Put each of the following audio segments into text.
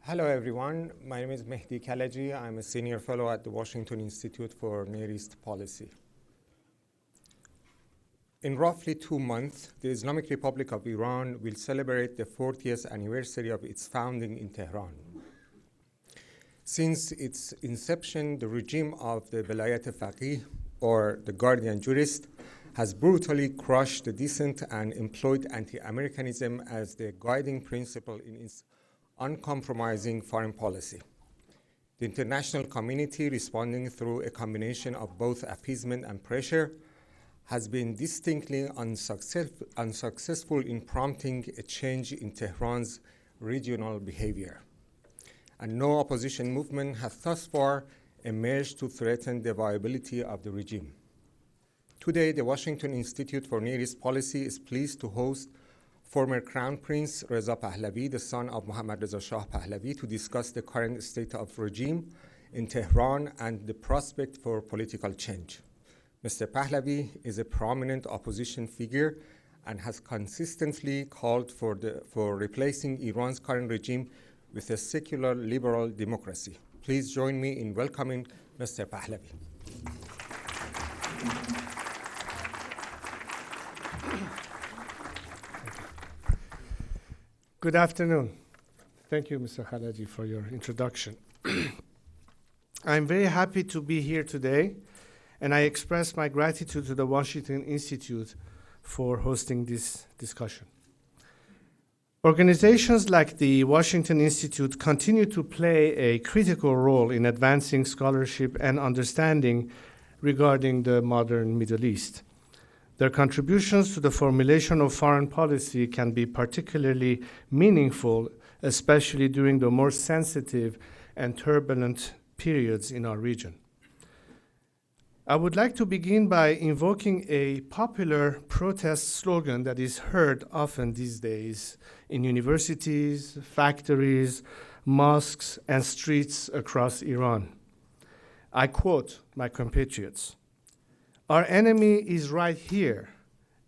Hello, everyone. My name is Mehdi Kalaji. I'm a senior fellow at the Washington Institute for Near East Policy. In roughly 2 months, the Islamic Republic of Iran will celebrate the 40th anniversary of its founding in Tehran. Since its inception, the regime of the Velayat Faqih, or the guardian jurist, has brutally crushed the dissent and employed anti-Americanism as the guiding principle in its uncompromising foreign policy. The international community, responding through a combination of both appeasement and pressure, has been distinctly unsuccessful in prompting a change in Tehran's regional behavior. And no opposition movement has thus far emerged to threaten the viability of the regime. Today, the Washington Institute for Near East Policy is pleased to host former Crown Prince Reza Pahlavi, the son of Muhammad Reza Shah Pahlavi, to discuss the current state of regime in Tehran and the prospect for political change. Mr. Pahlavi is a prominent opposition figure and has consistently called for replacing Iran's current regime with a secular liberal democracy. Please join me in welcoming Mr. Pahlavi. Good afternoon. Thank you, Mr. Khalaji, for your introduction. I'm very happy to be here today, and I express my gratitude to the Washington Institute for hosting this discussion. Organizations like the Washington Institute continue to play a critical role in advancing scholarship and understanding regarding the modern Middle East. Their contributions to the formulation of foreign policy can be particularly meaningful, especially during the more sensitive and turbulent periods in our region. I would like to begin by invoking a popular protest slogan that is heard often these days in universities, factories, mosques, and streets across Iran. I quote my compatriots: "Our enemy is right here.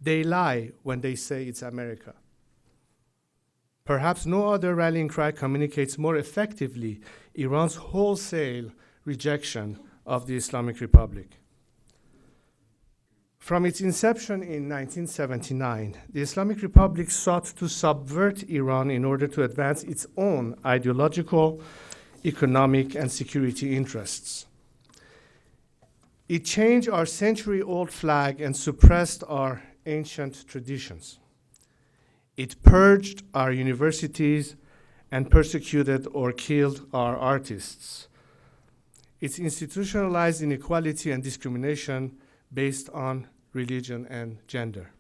They lie when they say it's America." Perhaps no other rallying cry communicates more effectively Iran's wholesale rejection of the Islamic Republic. From its inception in 1979, the Islamic Republic sought to subvert Iran in order to advance its own ideological, economic, and security interests. It changed our century-old flag and suppressed our ancient traditions. It purged our universities and persecuted or killed our artists. It institutionalized inequality and discrimination based on religion and gender.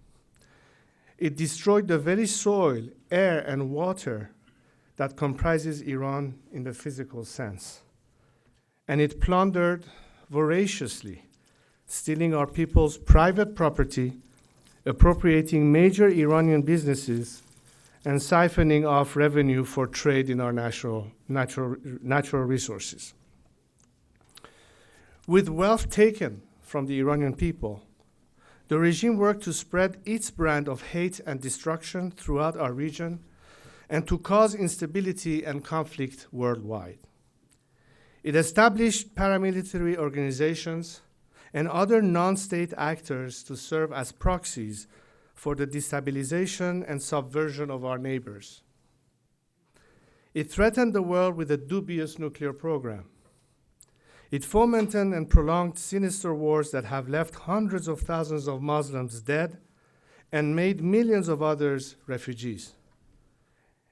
It destroyed the very soil, air, and water that comprises Iran in the physical sense. And it plundered voraciously, stealing our people's private property, appropriating major Iranian businesses, and siphoning off revenue for trade in our natural resources. With wealth taken from the Iranian people, the regime worked to spread its brand of hate and destruction throughout our region and to cause instability and conflict worldwide. It established paramilitary organizations and other non-state actors to serve as proxies for the destabilization and subversion of our neighbors. It threatened the world with a dubious nuclear program. It fomented and prolonged sinister wars that have left hundreds of thousands of Muslims dead and made millions of others refugees.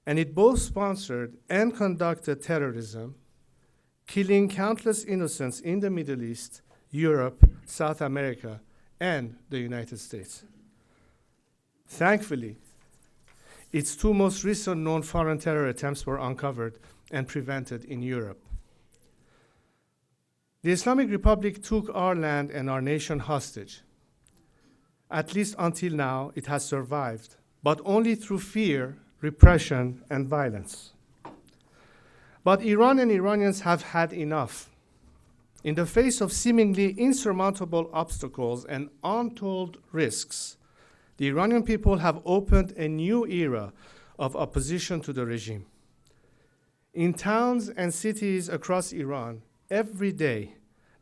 And it both sponsored and conducted terrorism, killing countless innocents in the Middle East, Europe, South America, and the United States. Thankfully, its two most recent known foreign terror attempts were uncovered and prevented in Europe. The Islamic Republic took our land and our nation hostage. At least until now, it has survived, but only through fear, repression, and violence. But Iran and Iranians have had enough. In the face of seemingly insurmountable obstacles and untold risks, the Iranian people have opened a new era of opposition to the regime. In towns and cities across Iran, every day,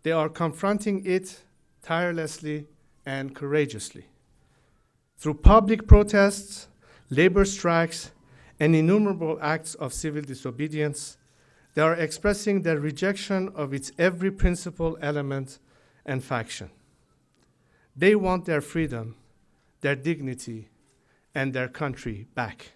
they are confronting it tirelessly and courageously. Through public protests, labor strikes, and innumerable acts of civil disobedience, they are expressing their rejection of its every principle, element, and faction. They want their freedom, their dignity, and their country back.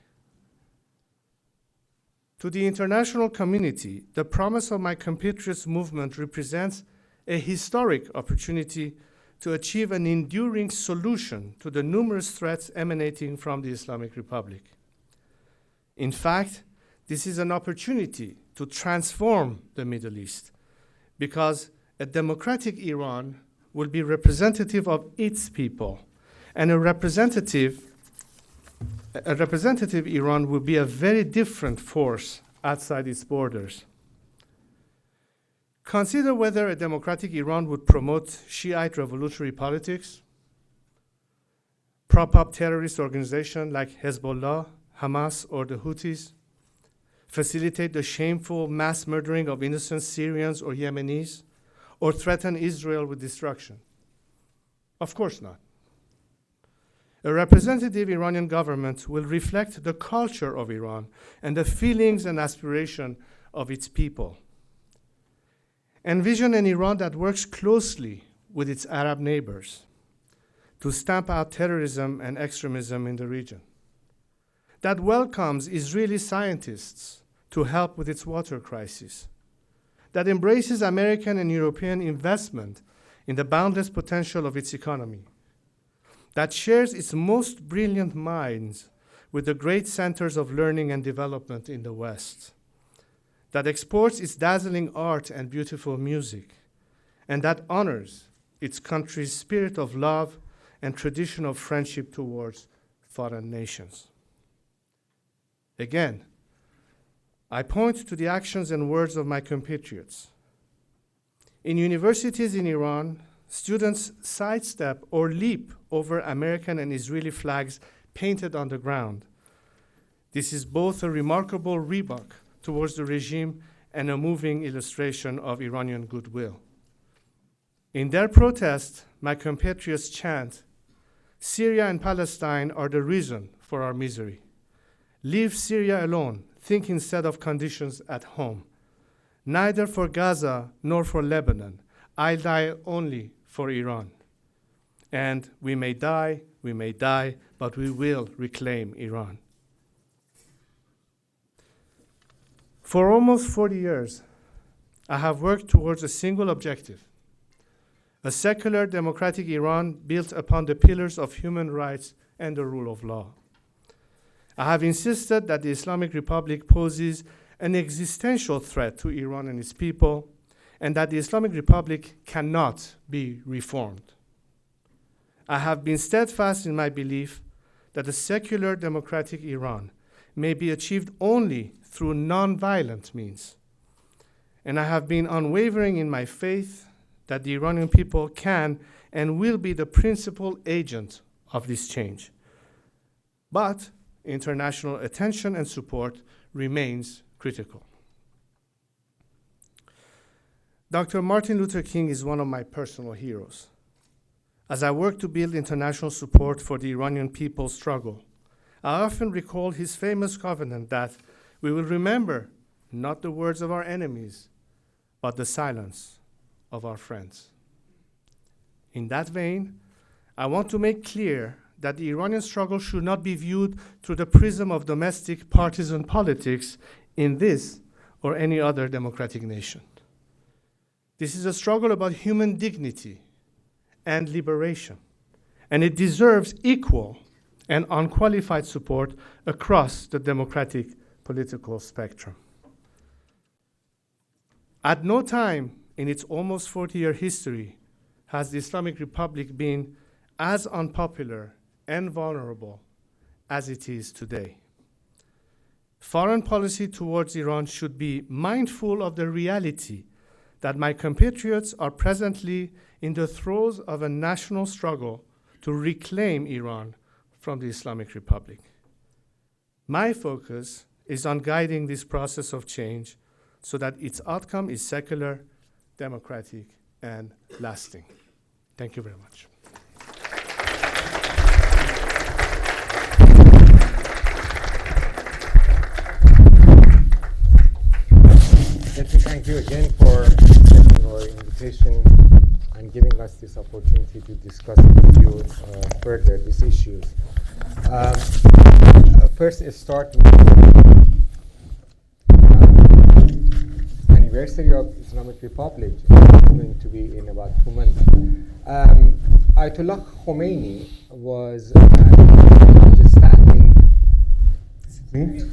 To the international community, the promise of my compatriots movement represents a historic opportunity to achieve an enduring solution to the numerous threats emanating from the Islamic Republic. In fact, this is an opportunity to transform the Middle East, because a democratic Iran will be representative of its people, and a representative Iran will be a very different force outside its borders. Consider whether a democratic Iran would promote Shiite revolutionary politics, prop up terrorist organizations like Hezbollah, Hamas, or the Houthis, facilitate the shameful mass murdering of innocent Syrians or Yemenis, or threaten Israel with destruction. Of course not. A representative Iranian government will reflect the culture of Iran and the feelings and aspirations of its people. Envision an Iran that works closely with its Arab neighbors to stamp out terrorism and extremism in the region, that welcomes Israeli scientists to help with its water crisis, that embraces American and European investment in the boundless potential of its economy, that shares its most brilliant minds with the great centers of learning and development in the West, that exports its dazzling art and beautiful music, and that honors its country's spirit of love and tradition of friendship towards foreign nations. Again, I point to the actions and words of my compatriots. In universities in Iran, students sidestep or leap over American and Israeli flags painted on the ground. This is both a remarkable rebuke towards the regime and a moving illustration of Iranian goodwill. In their protest, my compatriots chant, "Syria and Palestine are the reason for our misery. Leave Syria alone. Think instead of conditions at home. Neither for Gaza nor for Lebanon. I'll die only for Iran. And we may die, but we will reclaim Iran." For almost 40 years, I have worked towards a single objective: a secular, democratic Iran built upon the pillars of human rights and the rule of law. I have insisted that the Islamic Republic poses an existential threat to Iran and its people, and that the Islamic Republic cannot be reformed. I have been steadfast in my belief that a secular, democratic Iran may be achieved only through nonviolent means. And I have been unwavering in my faith that the Iranian people can and will be the principal agent of this change. But international attention and support remains critical. Dr. Martin Luther King is one of my personal heroes. As I work to build international support for the Iranian people's struggle, I often recall his famous covenant that we will remember not the words of our enemies, but the silence of our friends. In that vein, I want to make clear that the Iranian struggle should not be viewed through the prism of domestic partisan politics in this or any other democratic nation. This is a struggle about human dignity and liberation, and it deserves equal and unqualified support across the democratic political spectrum. At no time in its almost 40-year history has the Islamic Republic been as unpopular and vulnerable as it is today. Foreign policy towards Iran should be mindful of the reality that my compatriots are presently in the throes of a national struggle to reclaim Iran from the Islamic Republic. My focus is on guiding this process of change so that its outcome is secular, democratic, and lasting. Thank you very much. Let me thank you again for accepting our invitation and giving us this opportunity to discuss with you further these issues. First, start with anniversary of Islamic Republic, going to be in about 2 months. Ayatollah Khomeini was an understanding.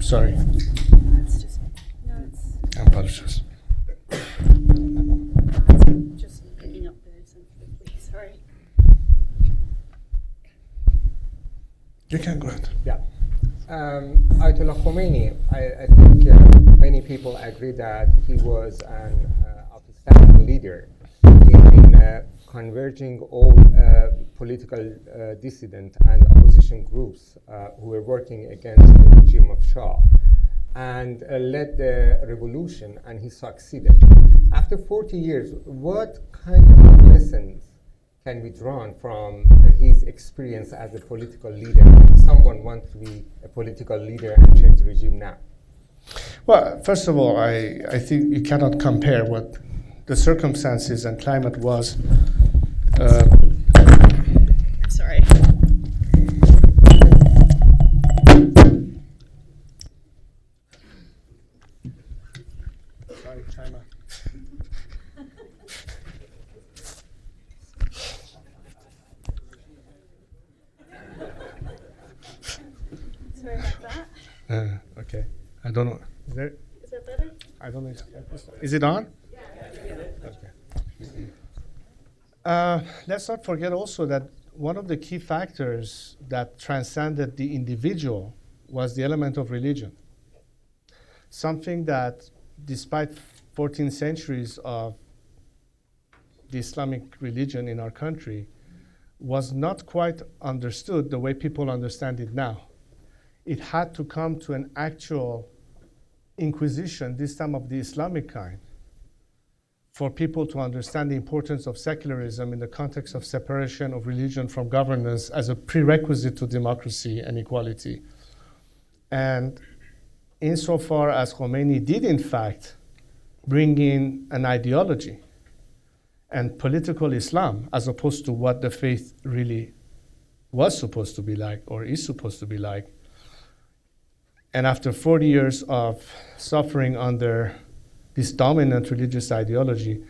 Sorry. It's just, no, it's I apologize. just picking up very sensitively. Sorry. You can go ahead. Yeah. Ayatollah Khomeini, I think many people agree that he was an outstanding leader in converging all political dissident and opposition groups who were working against the regime of Shah, and led the revolution, and he succeeded. After 40 years, what kind of lessons can be drawn from his experience as a political leader? If someone wants to be a political leader and change the regime now. Well, first of all, I think you cannot compare what the circumstances and climate was. I'm sorry. Sorry, China. Sorry about that. Okay. I don't know. Is that better? I don't know. Is it on? Okay. Let's not forget also that one of the key factors that transcended the individual was the element of religion. Something that, despite 14 centuries of the Islamic religion in our country, was not quite understood the way people understand it now. It had to come to an actual inquisition, this time of the Islamic kind, for people to understand the importance of secularism in the context of separation of religion from governance as a prerequisite to democracy and equality. And insofar as Khomeini did, in fact, bring in an ideology and political Islam, as opposed to what the faith really was supposed to be like or is supposed to be like, and after 40 years of suffering under this dominant religious ideology,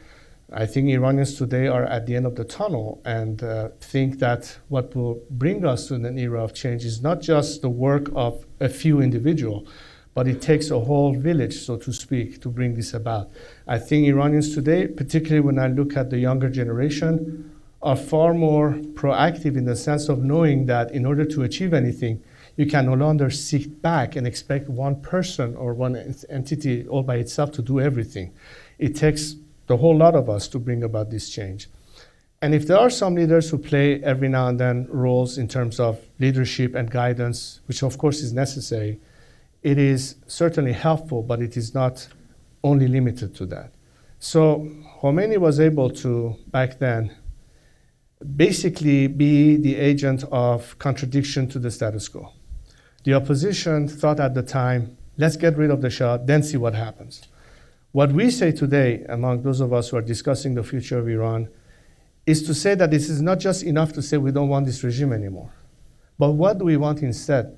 I think Iranians today are at the end of the tunnel and think that what will bring us to an era of change is not just the work of a few individuals, but it takes a whole village, so to speak, to bring this about. I think Iranians today, particularly when I look at the younger generation, are far more proactive in the sense of knowing that in order to achieve anything, you can no longer sit back and expect one person or one entity all by itself to do everything. It takes the whole lot of us to bring about this change. And if there are some leaders who play every now and then roles in terms of leadership and guidance, which of course is necessary, it is certainly helpful, but it is not only limited to that. So Khomeini was able to, back then, basically be the agent of contradiction to the status quo. The opposition thought at the time, let's get rid of the Shah, then see what happens. What we say today, among those of us who are discussing the future of Iran, is to say that this is not just enough to say we don't want this regime anymore. But what do we want instead?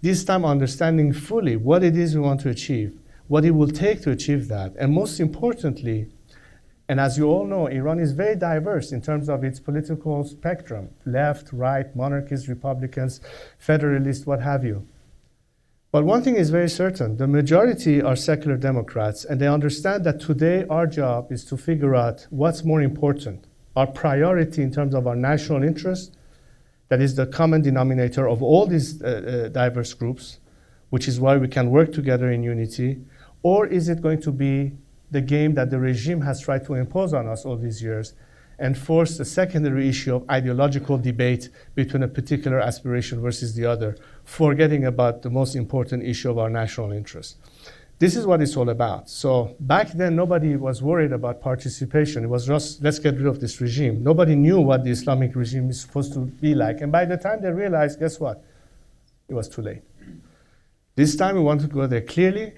This time understanding fully what it is we want to achieve, what it will take to achieve that, and most importantly, and as you all know, Iran is very diverse in terms of its political spectrum, left, right, monarchists, republicans, federalists, what have you. But one thing is very certain, the majority are secular Democrats, and they understand that today our job is to figure out what's more important, our priority in terms of our national interest, that is the common denominator of all these diverse groups, which is why we can work together in unity, or is it going to be the game that the regime has tried to impose on us all these years and force the secondary issue of ideological debate between a particular aspiration versus the other, forgetting about the most important issue of our national interest. This is what it's all about. So back then, nobody was worried about participation. It was just, let's get rid of this regime. Nobody knew what the Islamic regime is supposed to be like. And by the time they realized, guess what? It was too late. This time we want to go there clearly,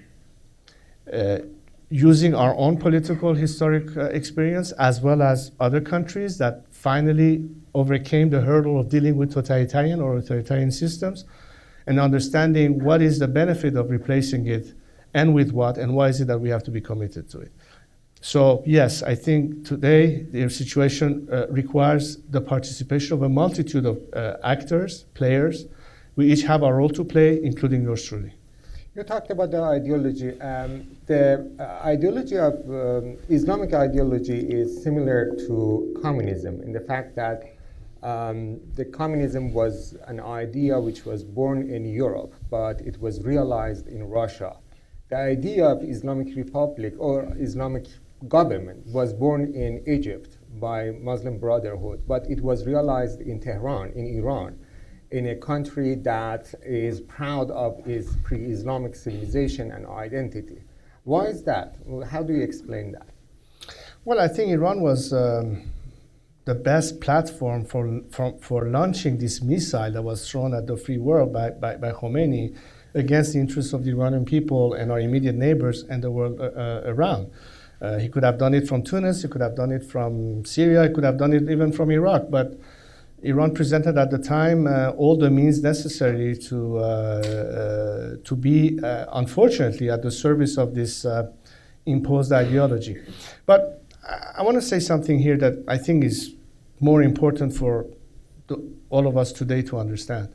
using our own political historic experience, as well as other countries that finally overcame the hurdle of dealing with totalitarian or authoritarian systems, and understanding what is the benefit of replacing it, and with what, and why is it that we have to be committed to it. So yes, I think today the situation requires the participation of a multitude of actors, players. We each have a role to play, including yours truly. You talked about the ideology. The ideology of Islamic ideology is similar to communism in the fact that the communism was an idea which was born in Europe, but it was realized in Russia. The idea of Islamic Republic or Islamic government was born in Egypt by Muslim Brotherhood, but it was realized in Tehran, in Iran, in a country that is proud of its pre-Islamic civilization and identity. Why is that? How do you explain that? Well, I think Iran was the best platform for launching this missile that was thrown at the free world by Khomeini against the interests of the Iranian people and our immediate neighbors and the world around. He could have done it from Tunis, he could have done it from Syria, he could have done it even from Iraq, but Iran presented at the time all the means necessary to be, unfortunately, at the service of this imposed ideology. But I want to say something here that I think is more important for all of us today to understand.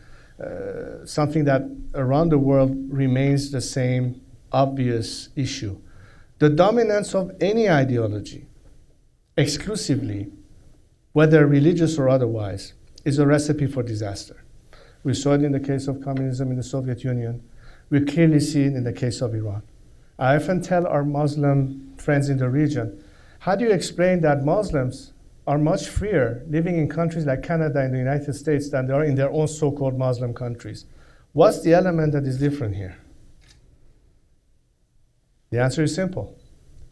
Something that around the world remains the same obvious issue. The dominance of any ideology, exclusively, whether religious or otherwise, is a recipe for disaster. We saw it in the case of communism in the Soviet Union. We clearly see it in the case of Iran. I often tell our Muslim friends in the region, how do you explain that Muslims are much freer living in countries like Canada and the United States than they are in their own so-called Muslim countries? What's the element that is different here? The answer is simple.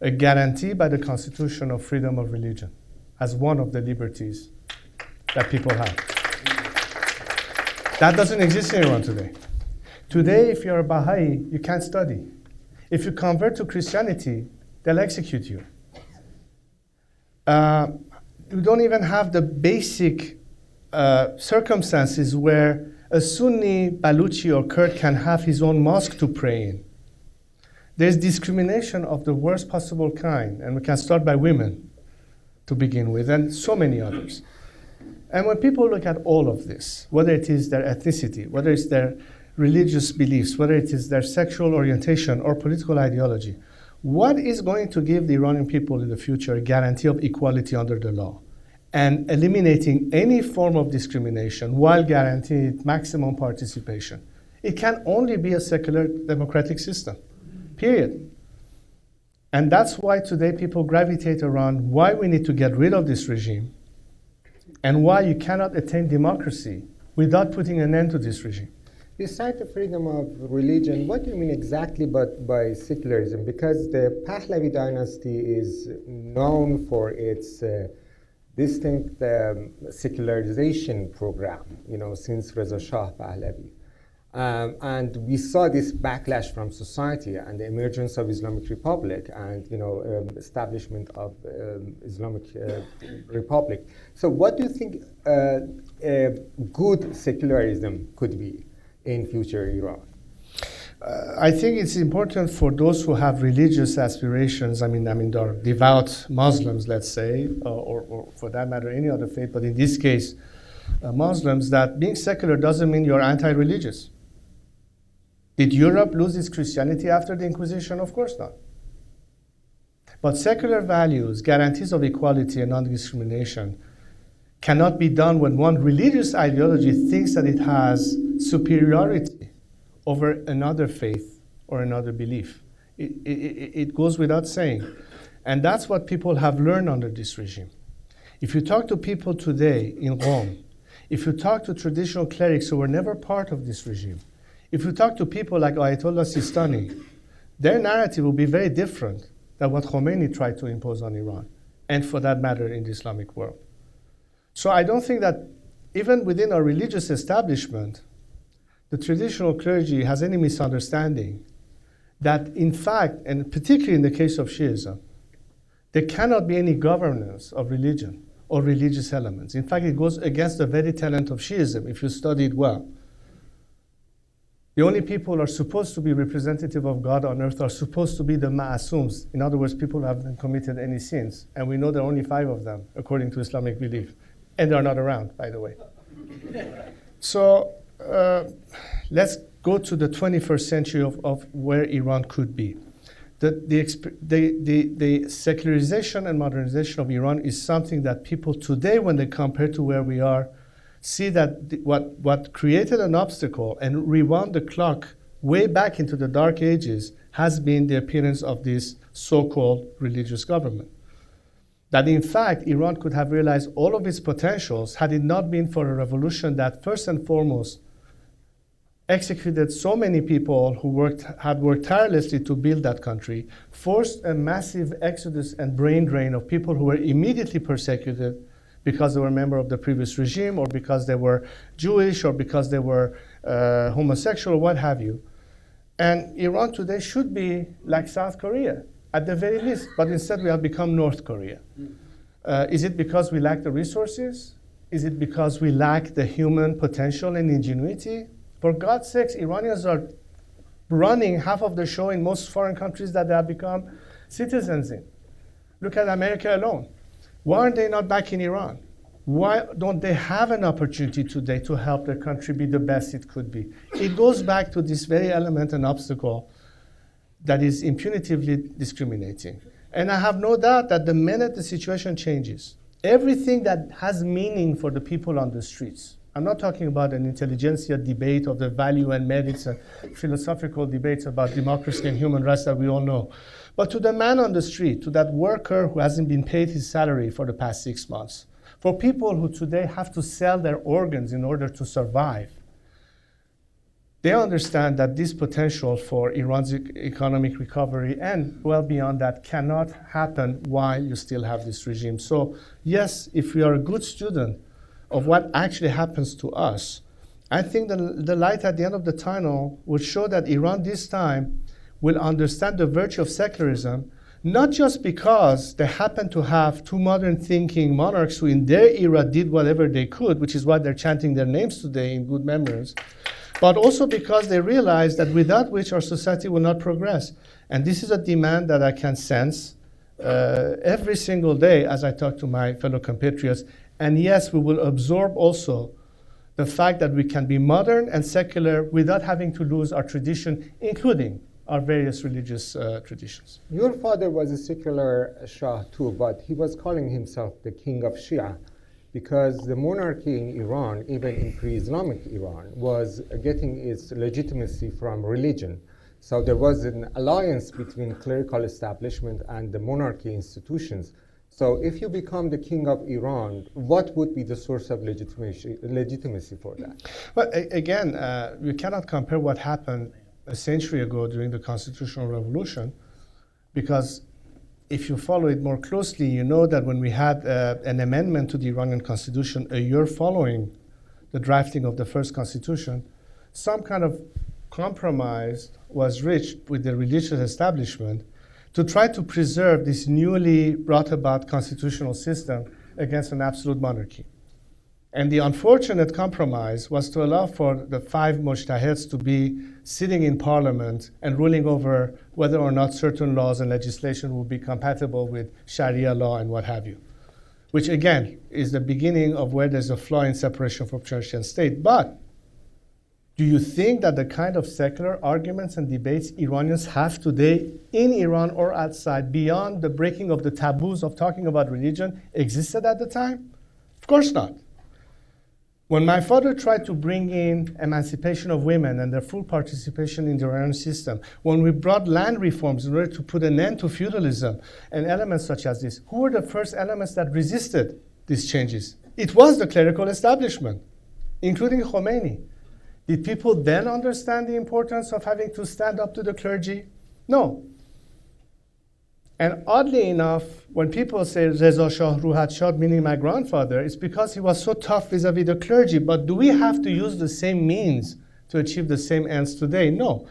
A guarantee by the Constitution of freedom of religion as one of the liberties that people have. That doesn't exist in Iran today. Today, if you're a Baha'i, you can't study. If you convert to Christianity, they'll execute you. You don't even have the basic circumstances where a Sunni, Baluchi, or Kurd can have his own mosque to pray in. There's discrimination of the worst possible kind, and we can start by women to begin with, and so many others. And when people look at all of this, whether it is their ethnicity, whether it's their religious beliefs, whether it is their sexual orientation or political ideology, what is going to give the Iranian people in the future a guarantee of equality under the law and eliminating any form of discrimination while guaranteeing maximum participation? It can only be a secular democratic system, period. And that's why today people gravitate around why we need to get rid of this regime and why you cannot attain democracy without putting an end to this regime. Besides the freedom of religion, what do you mean exactly by secularism? Because the Pahlavi dynasty is known for its distinct secularization program, since Reza Shah Pahlavi. And we saw this backlash from society and the emergence of Islamic Republic and establishment of Islamic Republic. So what do you think a good secularism could be in future Iran? I think it's important for those who have religious aspirations, I mean, they're devout Muslims, let's say, or for that matter, any other faith, but in this case, Muslims, that being secular doesn't mean you're anti-religious. Did Europe lose its Christianity after the Inquisition? Of course not. But secular values, guarantees of equality and non-discrimination cannot be done when one religious ideology thinks that it has superiority over another faith or another belief. It goes without saying. And that's what people have learned under this regime. If you talk to people today in Rome, if you talk to traditional clerics who were never part of this regime, If you talk to people like Ayatollah Sistani, their narrative will be very different than what Khomeini tried to impose on Iran, and for that matter, in the Islamic world. So I don't think that even within our religious establishment, the traditional clergy has any misunderstanding that in fact, and particularly in the case of Shiism, there cannot be any governance of religion or religious elements. In fact, it goes against the very tenet of Shiism, if you study it well. The only people who are supposed to be representative of God on earth are supposed to be the ma'asums. In other words, people who haven't committed any sins. And we know there are only 5 of them, according to Islamic belief. And they're not around, by the way. So let's go to the 21st century of where Iran could be. The secularization and modernization of Iran is something that people today, when they compare to where we are, see that what created an obstacle and rewound the clock way back into the dark ages has been the appearance of this so-called religious government. That in fact, Iran could have realized all of its potentials had it not been for a revolution that first and foremost executed so many people who had worked tirelessly to build that country, forced a massive exodus and brain drain of people who were immediately persecuted because they were a member of the previous regime, or because they were Jewish, or because they were homosexual, or what have you. And Iran today should be like South Korea, at the very least, but instead we have become North Korea. Is it because we lack the resources? Is it because we lack the human potential and ingenuity? For God's sakes, Iranians are running half of the show in most foreign countries that they have become citizens in. Look at America alone. Why aren't they not back in Iran? Why don't they have an opportunity today to help their country be the best it could be? It goes back to this very element and obstacle that is impunitively discriminating. And I have no doubt that the minute the situation changes, everything that has meaning for the people on the streets, I'm not talking about an intelligentsia debate of the value and merits and philosophical debates about democracy and human rights that we all know, but to the man on the street, to that worker who hasn't been paid his salary for the past 6 months, for people who today have to sell their organs in order to survive. They understand that this potential for Iran's economic recovery and well beyond that cannot happen while you still have this regime. So yes, if we are a good student of what actually happens to us, I think the light at the end of the tunnel will show that Iran this time will understand the virtue of secularism, not just because they happen to have 2 modern thinking monarchs who in their era did whatever they could, which is why they're chanting their names today in good memories, but also because they realize that without which our society will not progress. And this is a demand that I can sense every single day as I talk to my fellow compatriots. And yes, we will absorb also the fact that we can be modern and secular without having to lose our tradition, including our various religious traditions. Your father was a secular Shah too, but he was calling himself the king of Shia because the monarchy in Iran, even in pre-Islamic Iran, was getting its legitimacy from religion. So there was an alliance between clerical establishment and the monarchy institutions. So if you become the king of Iran, what would be the source of legitimacy for that? Well, again, you cannot compare what happened a century ago during the Constitutional Revolution, because if you follow it more closely, you know that when we had an amendment to the Iranian Constitution a year following the drafting of the first Constitution, some kind of compromise was reached with the religious establishment to try to preserve this newly brought about constitutional system against an absolute monarchy. And the unfortunate compromise was to allow for the 5 mujtahids to be sitting in parliament and ruling over whether or not certain laws and legislation would be compatible with Sharia law and what have you, which again is the beginning of where there's a flaw in separation from church and state. But do you think that the kind of secular arguments and debates Iranians have today in Iran or outside, beyond the breaking of the taboos of talking about religion, existed at the time? Of course not. When my father tried to bring in emancipation of women and their full participation in the Iranian system, when we brought land reforms in order to put an end to feudalism and elements such as this, who were the first elements that resisted these changes? It was the clerical establishment, including Khomeini. Did people then understand the importance of having to stand up to the clergy? No. And oddly enough, when people say Reza Shah Ruhat Shad, meaning my grandfather, it's because he was so tough vis-a-vis the clergy. But do we have to use the same means to achieve the same ends today? No.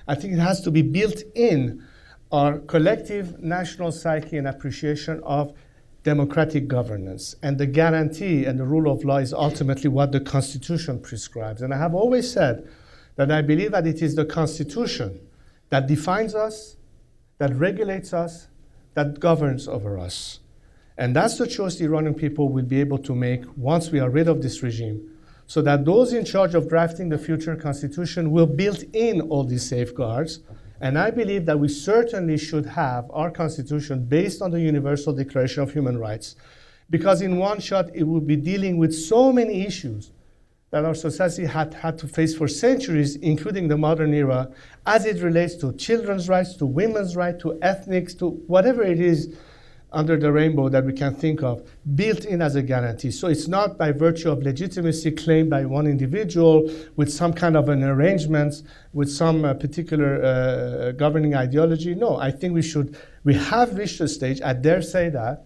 I think it has to be built in our collective national psyche and appreciation of democratic governance. And the guarantee and the rule of law is ultimately what the Constitution prescribes. And I have always said that I believe that it is the Constitution that defines us, that regulates us, that governs over us. And that's the choice the Iranian people will be able to make once we are rid of this regime, so that those in charge of drafting the future constitution will build in all these safeguards. And I believe that we certainly should have our constitution based on the Universal Declaration of Human Rights, because in one shot it will be dealing with so many issues that our society had to face for centuries, including the modern era, as it relates to children's rights, to women's rights, to ethnics, to whatever it is under the rainbow that we can think of, built in as a guarantee. So it's not by virtue of legitimacy claimed by one individual with some kind of an arrangement, with some particular governing ideology. No, I think we have reached a stage, I dare say that,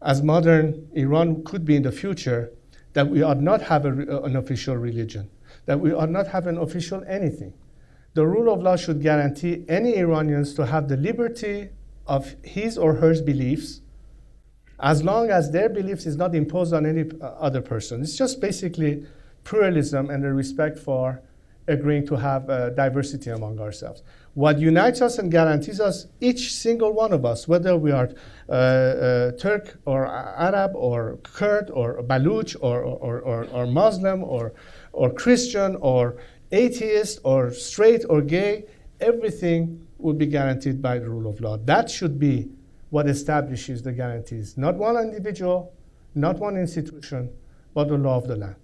as modern Iran could be in the future, that we ought not have an official religion, that we ought not have an official anything. The rule of law should guarantee any Iranians to have the liberty of his or her beliefs, as long as their beliefs is not imposed on any other person. It's just basically pluralism and a respect for agreeing to have diversity among ourselves. What unites us and guarantees us, each single one of us, whether we are Turk or Arab or Kurd or Baluch or Muslim or Christian or atheist or straight or gay, everything will be guaranteed by the rule of law. That should be what establishes the guarantees. Not one individual, not one institution, but the law of the land.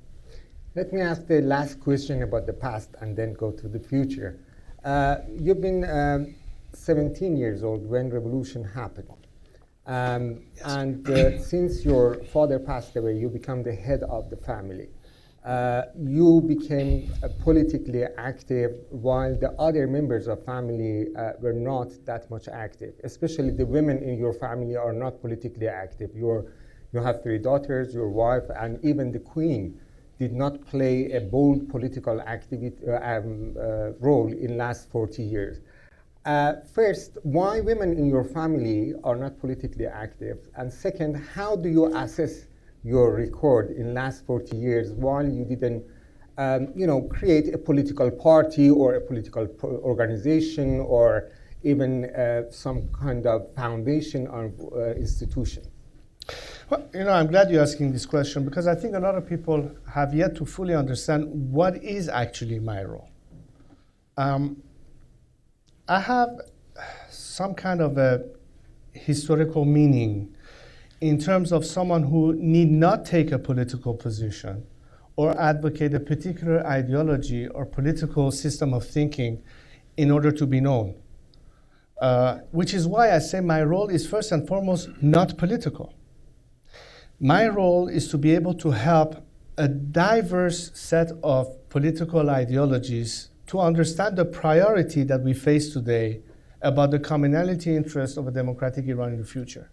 Let me ask the last question about the past and then go to the future. You've been 17 years old when revolution happened. Since your father passed away, you become the head of the family. You became politically active while the other members of family were not that much active. Especially the women in your family are not politically active. You have 3 daughters, your wife, and even the queen did not play a bold political activity role in last 40 years. First, why women in your family are not politically active? And second, how do you assess your record in last 40 years while you didn't create a political party or a political organization or even some kind of foundation or institution? Well, I'm glad you're asking this question, because I think a lot of people have yet to fully understand what is actually my role. I have some kind of a historical meaning in terms of someone who need not take a political position or advocate a particular ideology or political system of thinking in order to be known. Which is why I say my role is first and foremost not political. My role is to be able to help a diverse set of political ideologies to understand the priority that we face today about the commonality interest of a democratic Iran in the future.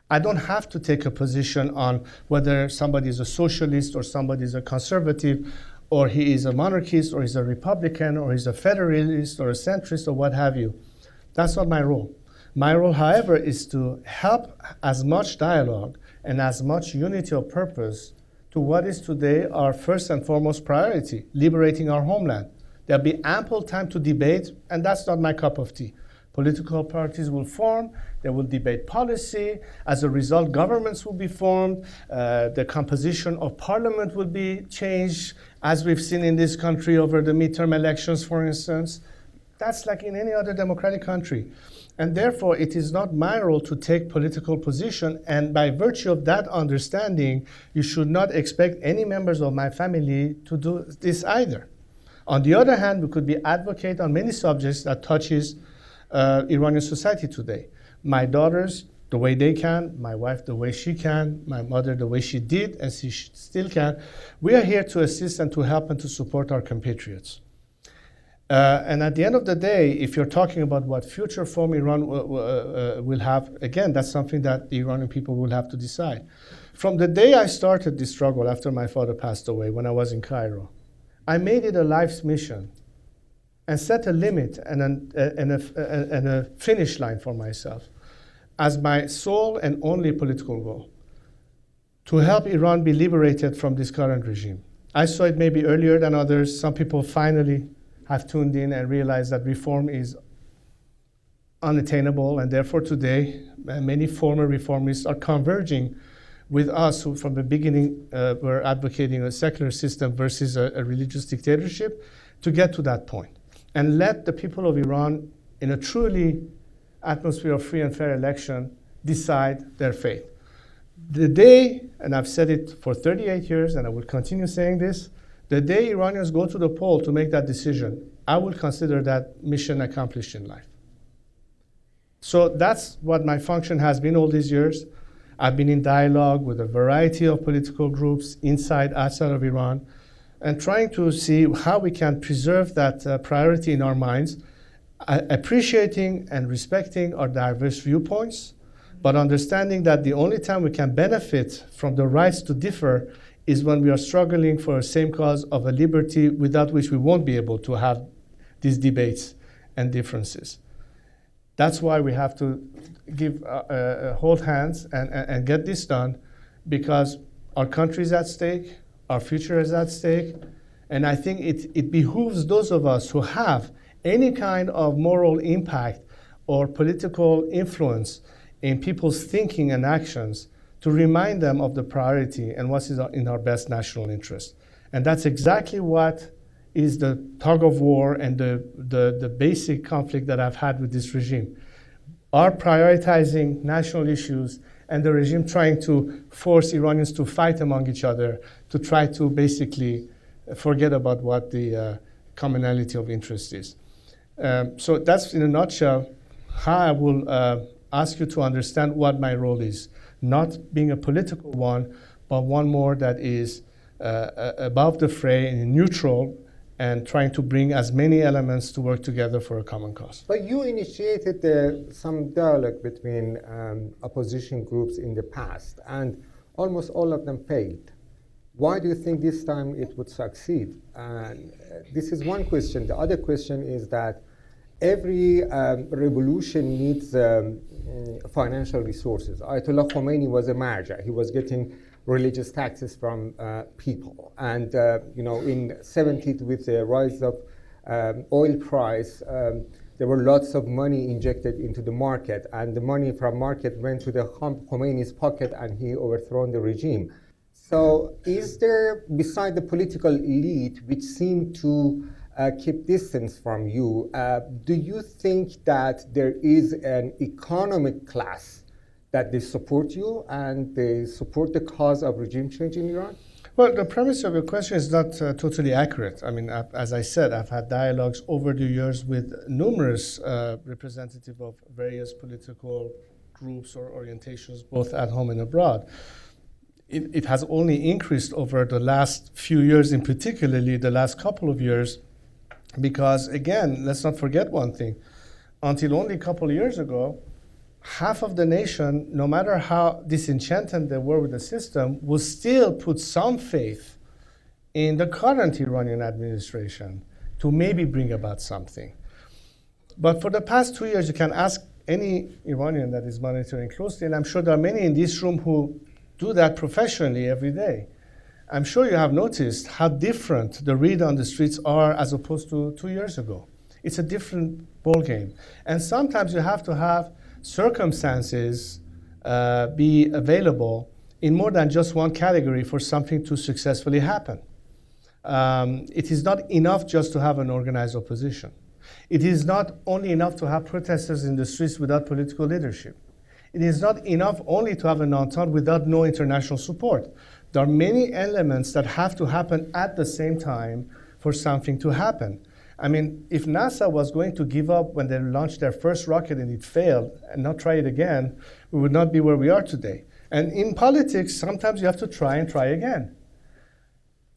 I don't have to take a position on whether somebody is a socialist or somebody is a conservative, or he is a monarchist or he's a Republican or he's a federalist or a centrist or what have you. That's not my role. My role, however, is to help as much dialogue and as much unity of purpose to what is today our first and foremost priority, liberating our homeland. There'll be ample time to debate, and that's not my cup of tea. Political parties will form, they will debate policy. As a result, governments will be formed, the composition of parliament will be changed, as we've seen in this country over the midterm elections, for instance. That's like in any other democratic country. And therefore, it is not my role to take political position, and by virtue of that understanding, you should not expect any members of my family to do this either. On the other hand, we could be advocate on many subjects that touches Iranian society today. My daughters the way they can, my wife the way she can, my mother the way she did, and she still can. We are here to assist and to help and to support our compatriots. And at the end of the day, if you're talking about what future form Iran will have, again, that's something that the Iranian people will have to decide. From the day I started this struggle after my father passed away, when I was in Cairo, I made it a life's mission and set a limit and a finish line for myself as my sole and only political goal, to help Iran be liberated from this current regime. I saw it maybe earlier than others. Some people finally have tuned in and realized that reform is unattainable, and therefore today many former reformists are converging with us who from the beginning were advocating a secular system versus a religious dictatorship to get to that point and let the people of Iran in a truly atmosphere of free and fair election decide their fate. The day, and I've said it for 38 years and I will continue saying this, the day Iranians go to the poll to make that decision, I will consider that mission accomplished in life. So that's what my function has been all these years. I've been in dialogue with a variety of political groups inside, outside of Iran, and trying to see how we can preserve that priority in our minds, appreciating and respecting our diverse viewpoints, but understanding that the only time we can benefit from the rights to differ is when we are struggling for the same cause of a liberty without which we won't be able to have these debates and differences. That's why we have to hold hands and get this done, because our country is at stake, our future is at stake, and I think it behooves those of us who have any kind of moral impact or political influence in people's thinking and actions to remind them of the priority and what is in our best national interest. And that's exactly what is the tug of war and the basic conflict that I've had with this regime. Are prioritizing national issues and the regime trying to force Iranians to fight among each other to try to basically forget about what the commonality of interest is. So that's in a nutshell how I will ask you to understand what my role is, not being a political one, but one more that is above the fray and neutral, and trying to bring as many elements to work together for a common cause. But you initiated some dialogue between opposition groups in the past, and almost all of them failed. Why do you think this time it would succeed? And this is one question. The other question is that every revolution needs financial resources. Ayatollah Khomeini was a marja. He was getting religious taxes from people. And in 70s, with the rise of oil price, there were lots of money injected into the market, and the money from market went to the Khomeini's pocket, and he overthrown the regime. So is there, beside the political elite, which seem to keep distance from you, do you think that there is an economic class that they support you and they support the cause of regime change in Iran? Well, the premise of your question is not totally accurate. I mean, as I said, I've had dialogues over the years with numerous representatives of various political groups or orientations, both at home and abroad. It has only increased over the last few years, in particularly the last couple of years, because, again, let's not forget one thing. Until only a couple of years ago, half of the nation, no matter how disenchanted they were with the system, would still put some faith in the current Iranian administration to maybe bring about something. But for the past 2 years, you can ask any Iranian that is monitoring closely, and I'm sure there are many in this room who do that professionally every day. I'm sure you have noticed how different the read on the streets are as opposed to 2 years ago. It's a different ballgame. And sometimes you have to have circumstances be available in more than just one category for something to successfully happen. It is not enough just to have an organized opposition. It is not only enough to have protesters in the streets without political leadership. It is not enough only to have an entente without no international support. There are many elements that have to happen at the same time for something to happen. I mean, if NASA was going to give up when they launched their first rocket and it failed and not try it again, we would not be where we are today. And in politics, sometimes you have to try and try again.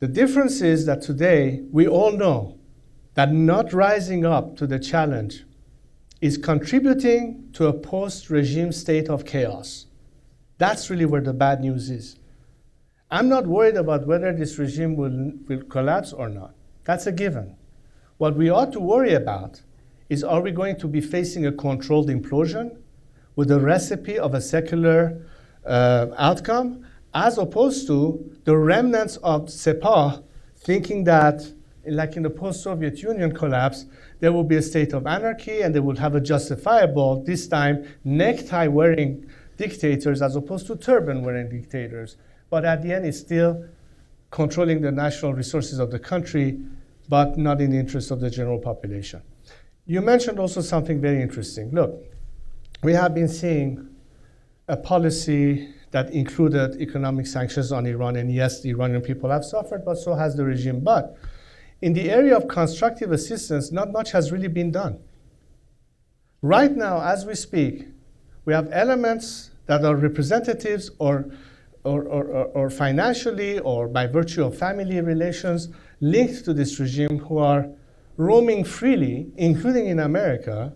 The difference is that today, we all know that not rising up to the challenge is contributing to a post-regime state of chaos. That's really where the bad news is. I'm not worried about whether this regime will collapse or not. That's a given. What we ought to worry about is, are we going to be facing a controlled implosion with a recipe of a secular outcome, as opposed to the remnants of Sepah thinking that, like in the post-Soviet Union collapse, there will be a state of anarchy and they will have a justifiable, this time, necktie-wearing dictators as opposed to turban-wearing dictators. But at the end, it's still controlling the national resources of the country, but not in the interest of the general population. You mentioned also something very interesting. Look, we have been seeing a policy that included economic sanctions on Iran, and yes, the Iranian people have suffered, but so has the regime. But in the area of constructive assistance, not much has really been done. Right now, as we speak, we have elements that are representatives or financially or by virtue of family relations linked to this regime who are roaming freely, including in America.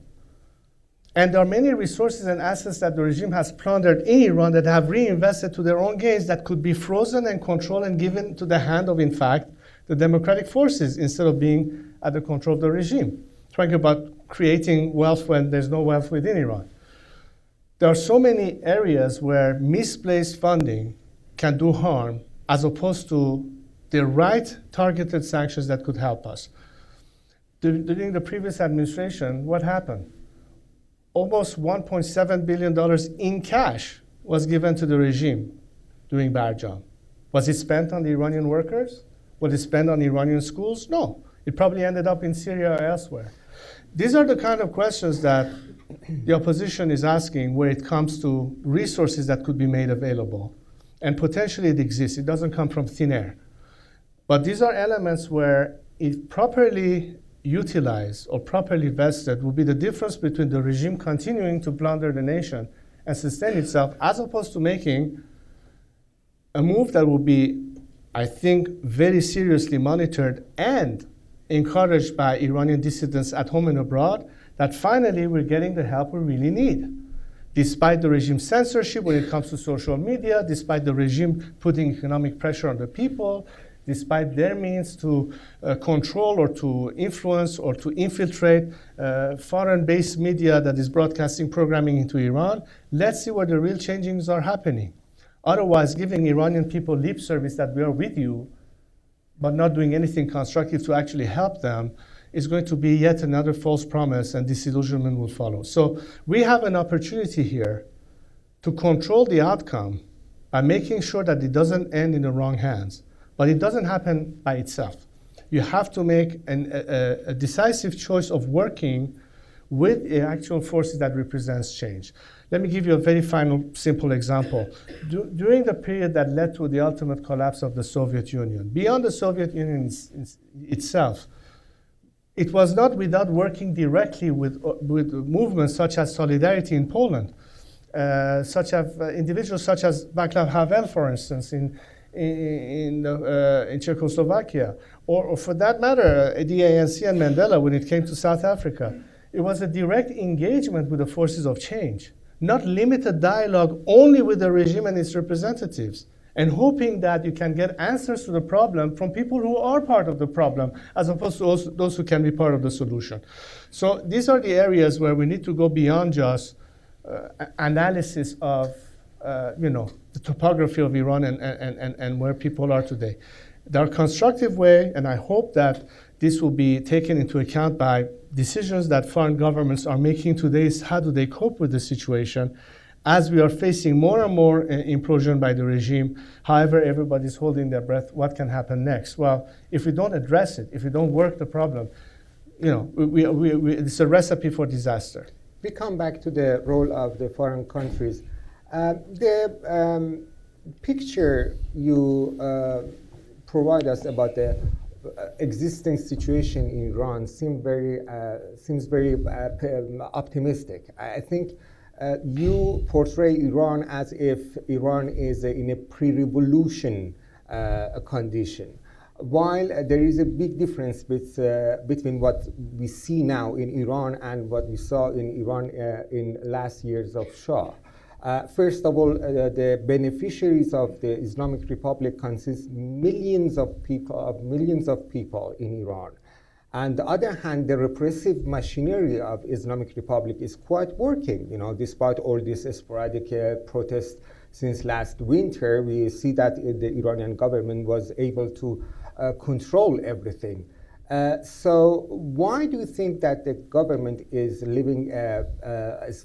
And there are many resources and assets that the regime has plundered in Iran that have reinvested to their own gains that could be frozen and controlled and given to the hand of, in fact, the democratic forces instead of being at the control of the regime. Talking about creating wealth when there's no wealth within Iran. There are so many areas where misplaced funding can do harm as opposed to the right targeted sanctions that could help us. During the previous administration, what happened? Almost $1.7 billion in cash was given to the regime during Barjam. Was it spent on the Iranian workers? Was it spent on Iranian schools? No. It probably ended up in Syria or elsewhere. These are the kind of questions that the opposition is asking where it comes to resources that could be made available. And potentially it exists. It doesn't come from thin air. But these are elements where, if properly utilized or properly vested, will be the difference between the regime continuing to plunder the nation and sustain itself, as opposed to making a move that will be, I think, very seriously monitored and encouraged by Iranian dissidents at home and abroad, that finally we're getting the help we really need. Despite the regime's censorship when it comes to social media, despite the regime putting economic pressure on the people, despite their means to control or to influence or to infiltrate foreign-based media that is broadcasting programming into Iran, let's see where the real changes are happening. Otherwise, giving Iranian people lip service that we are with you, but not doing anything constructive to actually help them, is going to be yet another false promise, and disillusionment will follow. So we have an opportunity here to control the outcome by making sure that it doesn't end in the wrong hands. But it doesn't happen by itself. You have to make a decisive choice of working with the actual forces that represents change. Let me give you a very final, simple example. During the period that led to the ultimate collapse of the Soviet Union, beyond the Soviet Union itself, it was not without working directly with movements such as Solidarity in Poland, such as individuals such as Václav Havel, for instance, in Czechoslovakia, or for that matter, the ANC and Mandela when it came to South Africa. It was a direct engagement with the forces of change, not limited dialogue only with the regime and its representatives, and hoping that you can get answers to the problem from people who are part of the problem, as opposed to those who can be part of the solution. So these are the areas where we need to go beyond just analysis of the topography of Iran and where people are today. There are constructive way, and I hope that this will be taken into account by decisions that foreign governments are making today, is how do they cope with the situation as we are facing more and more implosion by the regime. However, everybody's holding their breath. What can happen next? Well, if we don't address it, if we don't work the problem, it's a recipe for disaster. We come back to the role of the foreign countries. The picture you provide us about the existing situation in Iran seems very optimistic. I think you portray Iran as if Iran is in a pre-revolution condition, while there is a big difference between what we see now in Iran and what we saw in Iran in last years of Shah. First of all, the beneficiaries of the Islamic Republic consist millions of people in Iran. On the other hand, the repressive machinery of Islamic Republic is quite working. Despite all this sporadic protests since last winter, we see that the Iranian government was able to control everything. So why do you think that the government is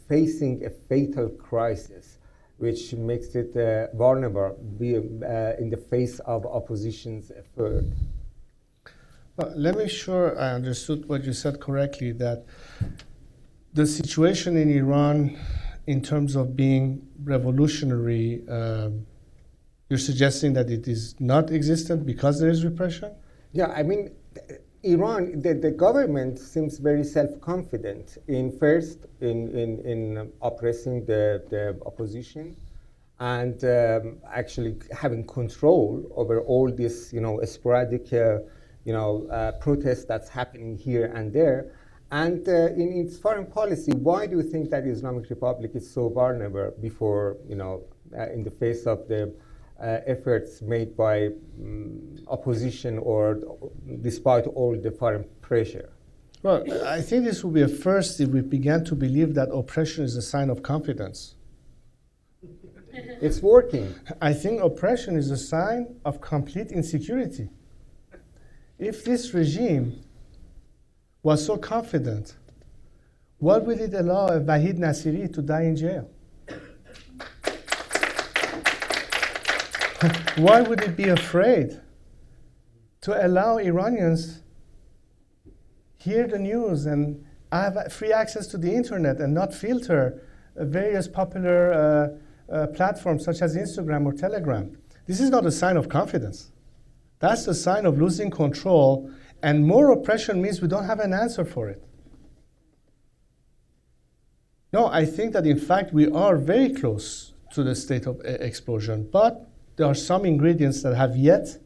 facing a fatal crisis, which makes it vulnerable in the face of opposition's effort? Well, let me sure I understood what you said correctly, that the situation in Iran in terms of being revolutionary, you're suggesting that it is not existent because there is repression? Yeah, I mean, Iran, the government seems very self-confident in oppressing the opposition and actually having control over all this, sporadic, protests that's happening here and there. And in its foreign policy, why do you think that the Islamic Republic is so vulnerable before, in the face of the efforts made by opposition or despite all the foreign pressure? Well, I think this will be a first if we began to believe that oppression is a sign of confidence. It's working. I think oppression is a sign of complete insecurity. If this regime was so confident, why would it allow Wahid Nasiri to die in jail? Why would it be afraid to allow Iranians hear the news and have free access to the internet and not filter various popular platforms such as Instagram or Telegram? This is not a sign of confidence. That's a sign of losing control, and more oppression means we don't have an answer for it. No, I think that in fact we are very close to the state of explosion, but there are some ingredients that have yet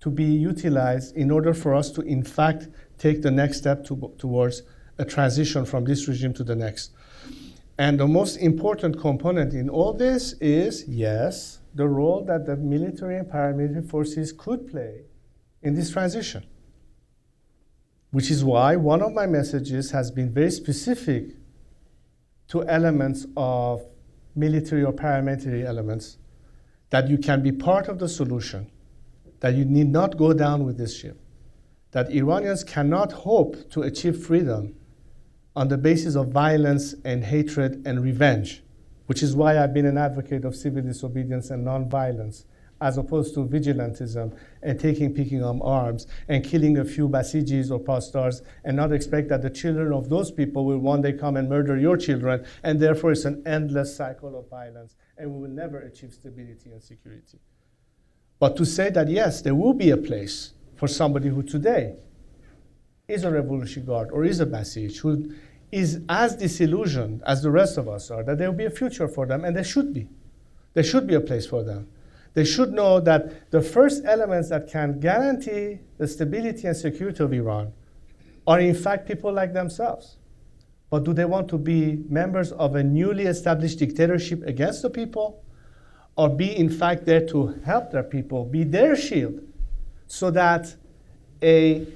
to be utilized in order for us to, in fact, take the next step towards a transition from this regime to the next. And the most important component in all this is, yes, the role that the military and paramilitary forces could play in this transition. Which is why one of my messages has been very specific to elements of military or paramilitary elements, that you can be part of the solution, that you need not go down with this ship, that Iranians cannot hope to achieve freedom on the basis of violence and hatred and revenge, which is why I've been an advocate of civil disobedience and nonviolence, as opposed to vigilantism and picking up arms and killing a few Basijis or Pastars and not expect that the children of those people will one day come and murder your children, and therefore it's an endless cycle of violence and we will never achieve stability and security. But to say that yes, there will be a place for somebody who today is a Revolutionary Guard or is a Basij, who is as disillusioned as the rest of us are, that there will be a future for them, and there should be. There should be a place for them. They should know that the first elements that can guarantee the stability and security of Iran are in fact people like themselves. But do they want to be members of a newly established dictatorship against the people, or be in fact there to help their people, be their shield, so that a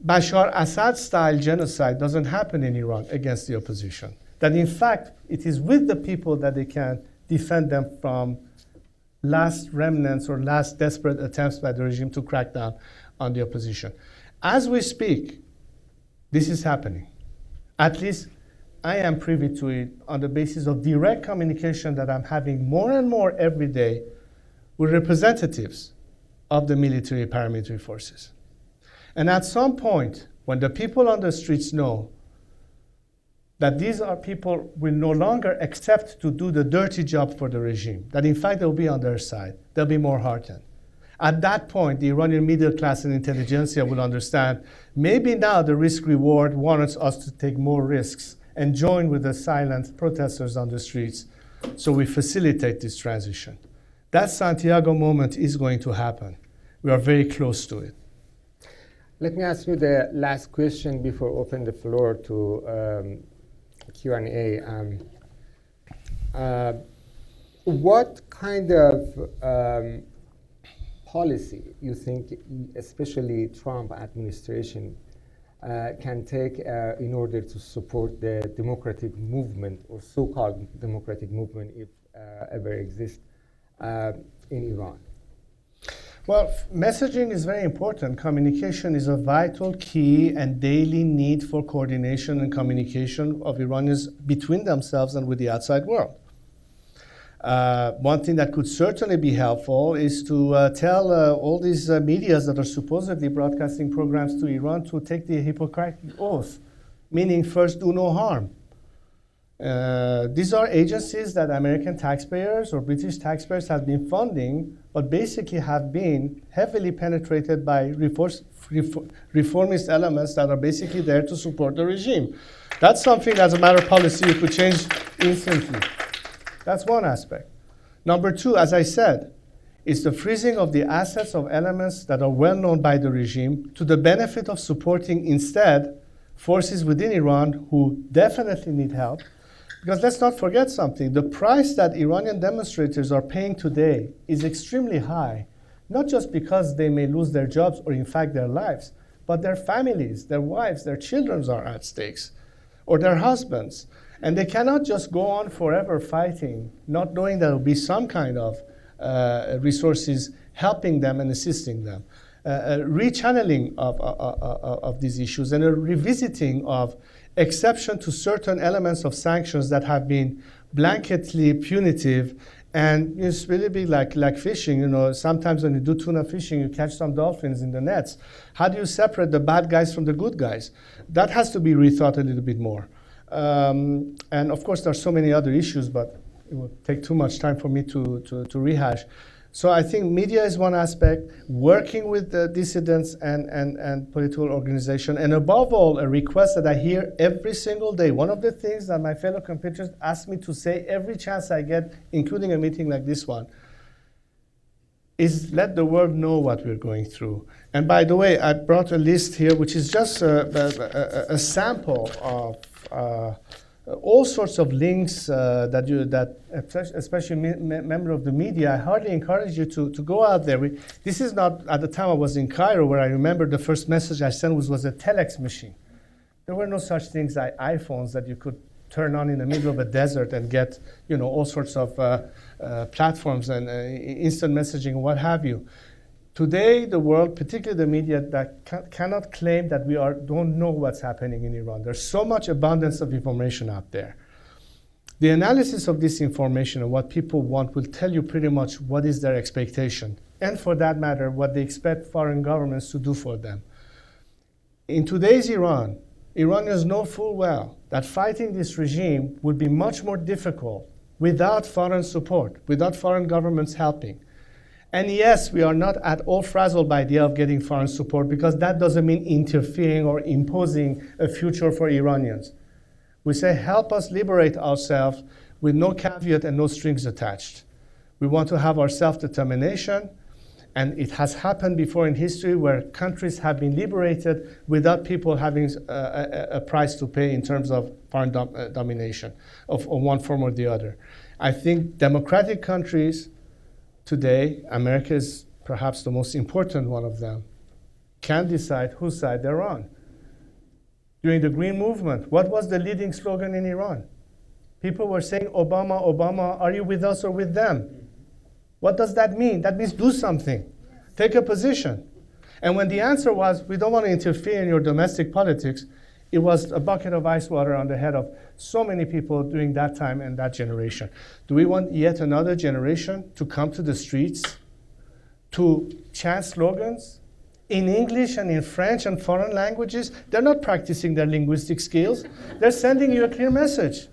Bashar Assad-style genocide doesn't happen in Iran against the opposition? That in fact it is with the people that they can defend them from last remnants or last desperate attempts by the regime to crack down on the opposition. As we speak, this is happening. At least I am privy to it on the basis of direct communication that I'm having more and more every day with representatives of the military paramilitary forces. And at some point, when the people on the streets know that these are people will no longer accept to do the dirty job for the regime, that in fact they'll be on their side, they'll be more heartened. At that point, the Iranian middle class and intelligentsia will understand maybe now the risk-reward warrants us to take more risks and join with the silent protesters on the streets so we facilitate this transition. That Santiago moment is going to happen. We are very close to it. Let me ask you the last question before open the floor to Q&A. What kind of policy you think, especially Trump administration, can take in order to support the democratic movement or so-called democratic movement, if ever exists, in Iran? Well, messaging is very important. Communication is a vital key and daily need for coordination and communication of Iranians between themselves and with the outside world. One thing that could certainly be helpful is to tell all these medias that are supposedly broadcasting programs to Iran to take the Hippocratic Oath, meaning first do no harm. These are agencies that American taxpayers or British taxpayers have been funding, but basically have been heavily penetrated by reformist elements that are basically there to support the regime. That's something, as a matter of policy, you could change instantly. That's one aspect. Number two, as I said, is the freezing of the assets of elements that are well known by the regime to the benefit of supporting instead forces within Iran who definitely need help. Because let's not forget something. The price that Iranian demonstrators are paying today is extremely high, not just because they may lose their jobs or, in fact, their lives, but their families, their wives, their children are at stakes, or their husbands. And they cannot just go on forever fighting, not knowing there will be some kind of resources helping them and assisting them. Rechanneling of these issues and a revisiting of exception to certain elements of sanctions that have been blanketly punitive, and it's really big like fishing. You know, sometimes when you do tuna fishing, you catch some dolphins in the nets. How do you separate the bad guys from the good guys? That has to be rethought a little bit more. And of course, there are so many other issues, but it would take too much time for me to rehash. So I think media is one aspect, working with the dissidents and political organization, and above all, a request that I hear every single day. One of the things that my fellow compatriots ask me to say every chance I get, including a meeting like this one, is let the world know what we're going through. And by the way, I brought a list here, which is just a sample of all sorts of links that especially member of the media, I hardly encourage you to go out there. This is not, at the time I was in Cairo, where I remember the first message I sent was a telex machine. There were no such things like iPhones that you could turn on in the middle of a desert and get, you know, all sorts of platforms and instant messaging, what have you. Today, the world, particularly the media, that cannot claim that we don't know what's happening in Iran. There's so much abundance of information out there. The analysis of this information and what people want will tell you pretty much what is their expectation, and for that matter, what they expect foreign governments to do for them. In today's Iran, Iranians know full well that fighting this regime would be much more difficult without foreign support, without foreign governments helping. And yes, we are not at all frazzled by the idea of getting foreign support, because that doesn't mean interfering or imposing a future for Iranians. We say, help us liberate ourselves with no caveat and no strings attached. We want to have our self-determination, and it has happened before in history where countries have been liberated without people having a price to pay in terms of foreign domination of one form or the other. I think democratic countries today, America is perhaps the most important one of them, can decide whose side they're on. During the Green Movement, what was the leading slogan in Iran? People were saying, Obama, Obama, are you with us or with them? What does that mean? That means do something. Take a position. And when the answer was, we don't want to interfere in your domestic politics, it was a bucket of ice water on the head of so many people during that time and that generation. Do we want yet another generation to come to the streets to chant slogans in English and in French and foreign languages? They're not practicing their linguistic skills. They're sending you a clear message.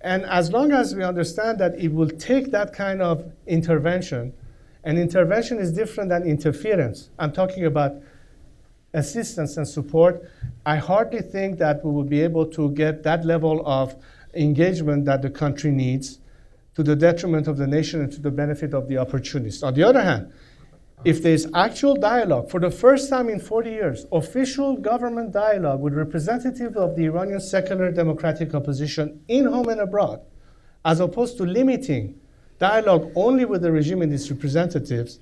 And as long as we understand that it will take that kind of intervention And intervention is different than interference. I'm talking about assistance and support. I hardly think that we will be able to get that level of engagement that the country needs to the detriment of the nation and to the benefit of the opportunists. On the other hand, if there's actual dialogue, for the first time in 40 years, official government dialogue with representatives of the Iranian secular democratic opposition in home and abroad, as opposed to limiting dialogue only with the regime and its representatives,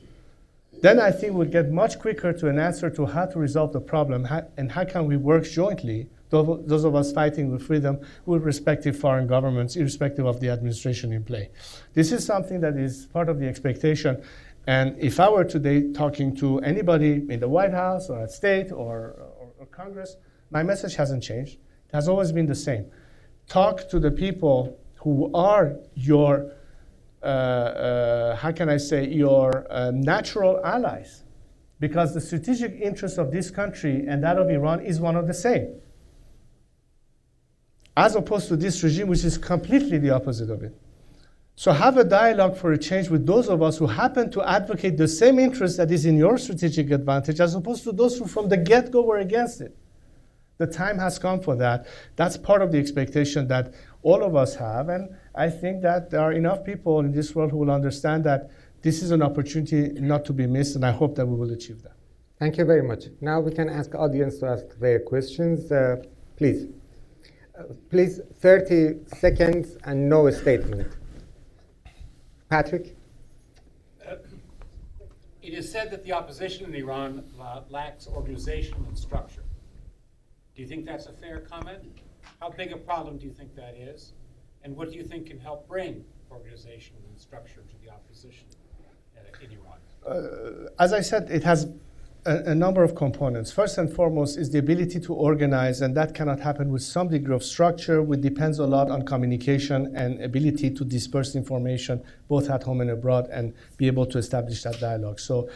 then I think we'll get much quicker to an answer to how to resolve the problem and how can we work jointly, those of us fighting with freedom, with respective foreign governments, irrespective of the administration in play. This is something that is part of the expectation. And if I were today talking to anybody in the White House or at State or Congress, my message hasn't changed. It has always been the same. Talk to the people who are your, your natural allies, because the strategic interest of this country and that of Iran is one of the same, as opposed to this regime, which is completely the opposite of it. So have a dialogue for a change with those of us who happen to advocate the same interest that is in your strategic advantage, as opposed to those who from the get-go were against it. The time has come for that. That's part of the expectation that all of us have, and I think that there are enough people in this world who will understand that this is an opportunity not to be missed, and I hope that we will achieve that. Thank you very much. Now we can ask audience to ask their questions. Please. Please, 30 seconds and no statement. Patrick? It is said that the opposition in Iran lacks organization and structure. Do you think that's a fair comment? How big a problem do you think that is? And what do you think can help bring organization and structure to the opposition in Iran? As I said, it has a number of components. First and foremost is the ability to organize, and that cannot happen with some degree of structure, which depends a lot on communication and ability to disperse information both at home and abroad and be able to establish that dialogue. So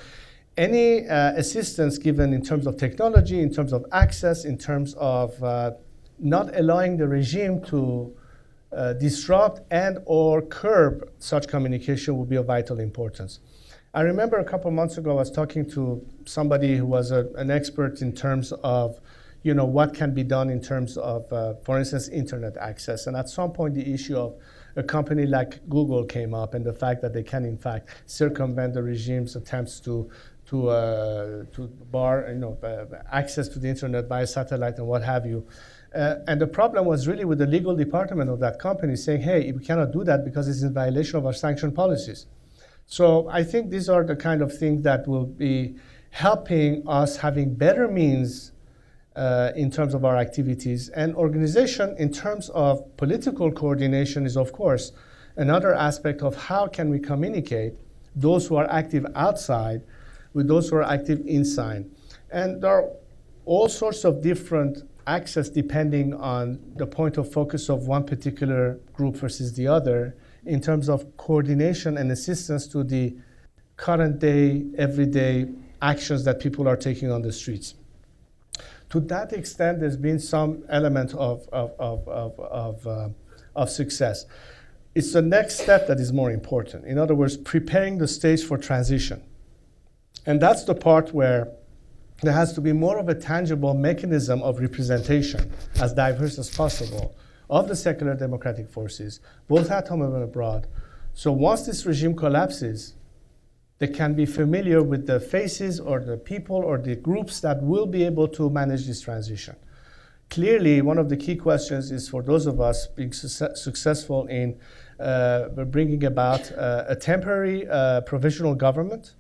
any assistance given in terms of technology, in terms of access, in terms of not allowing the regime to disrupt and or curb such communication will be of vital importance. I remember a couple months ago I was talking to somebody who was an expert in terms of what can be done in terms of, for instance, internet access. And at some point the issue of a company like Google came up and the fact that they can in fact circumvent the regime's attempts to bar access to the internet by satellite and what have you. And the problem was really with the legal department of that company saying, hey, we cannot do that because it's in violation of our sanction policies. So I think these are the kind of things that will be helping us having better means in terms of our activities. And organization in terms of political coordination is, of course, another aspect of how can we communicate those who are active outside with those who are active inside. And there are all sorts of different access depending on the point of focus of one particular group versus the other, in terms of coordination and assistance to the current day, everyday actions that people are taking on the streets. To that extent, there's been some element of success. It's the next step that is more important. In other words, preparing the stage for transition. And that's the part where there has to be more of a tangible mechanism of representation, as diverse as possible, of the secular democratic forces, both at home and abroad. So once this regime collapses, they can be familiar with the faces or the people or the groups that will be able to manage this transition. Clearly, one of the key questions is for those of us being successful in bringing about a temporary provisional government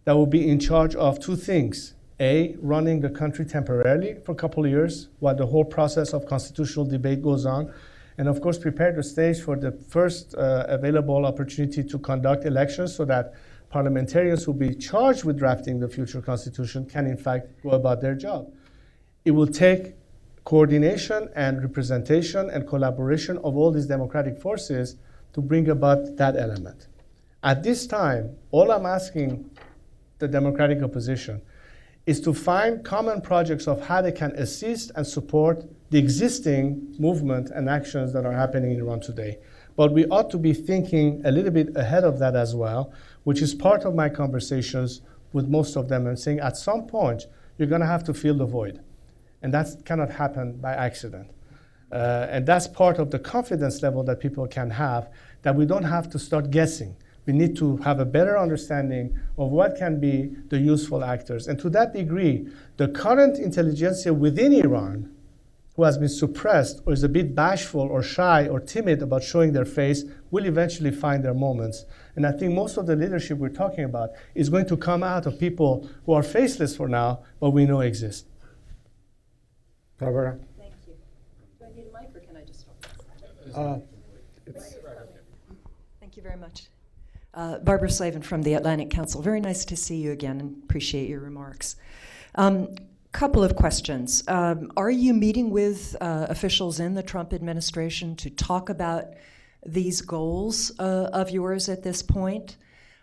that will be in charge of two things. A, running the country temporarily for a couple of years while the whole process of constitutional debate goes on. And of course, prepare the stage for the first available opportunity to conduct elections so that parliamentarians who will be charged with drafting the future constitution can in fact go about their job. It will take coordination and representation and collaboration of all these democratic forces to bring about that element. At this time, all I'm asking the democratic opposition is to find common projects of how they can assist and support the existing movement and actions that are happening in Iran today. But we ought to be thinking a little bit ahead of that as well, which is part of my conversations with most of them, and saying at some point, you're going to have to fill the void. And that cannot happen by accident. And that's part of the confidence level that people can have, that we don't have to start guessing. We need to have a better understanding of what can be the useful actors. And to that degree, the current intelligentsia within Iran, who has been suppressed or is a bit bashful or shy or timid about showing their face, will eventually find their moments. And I think most of the leadership we're talking about is going to come out of people who are faceless for now, but we know exist. Barbara? Thank you. Do I need a mic or can I just talk? Thank you very much. Barbara Slavin from the Atlantic Council. Very nice to see you again and appreciate your remarks. Couple of questions. Are you meeting with officials in the Trump administration to talk about these goals of yours at this point?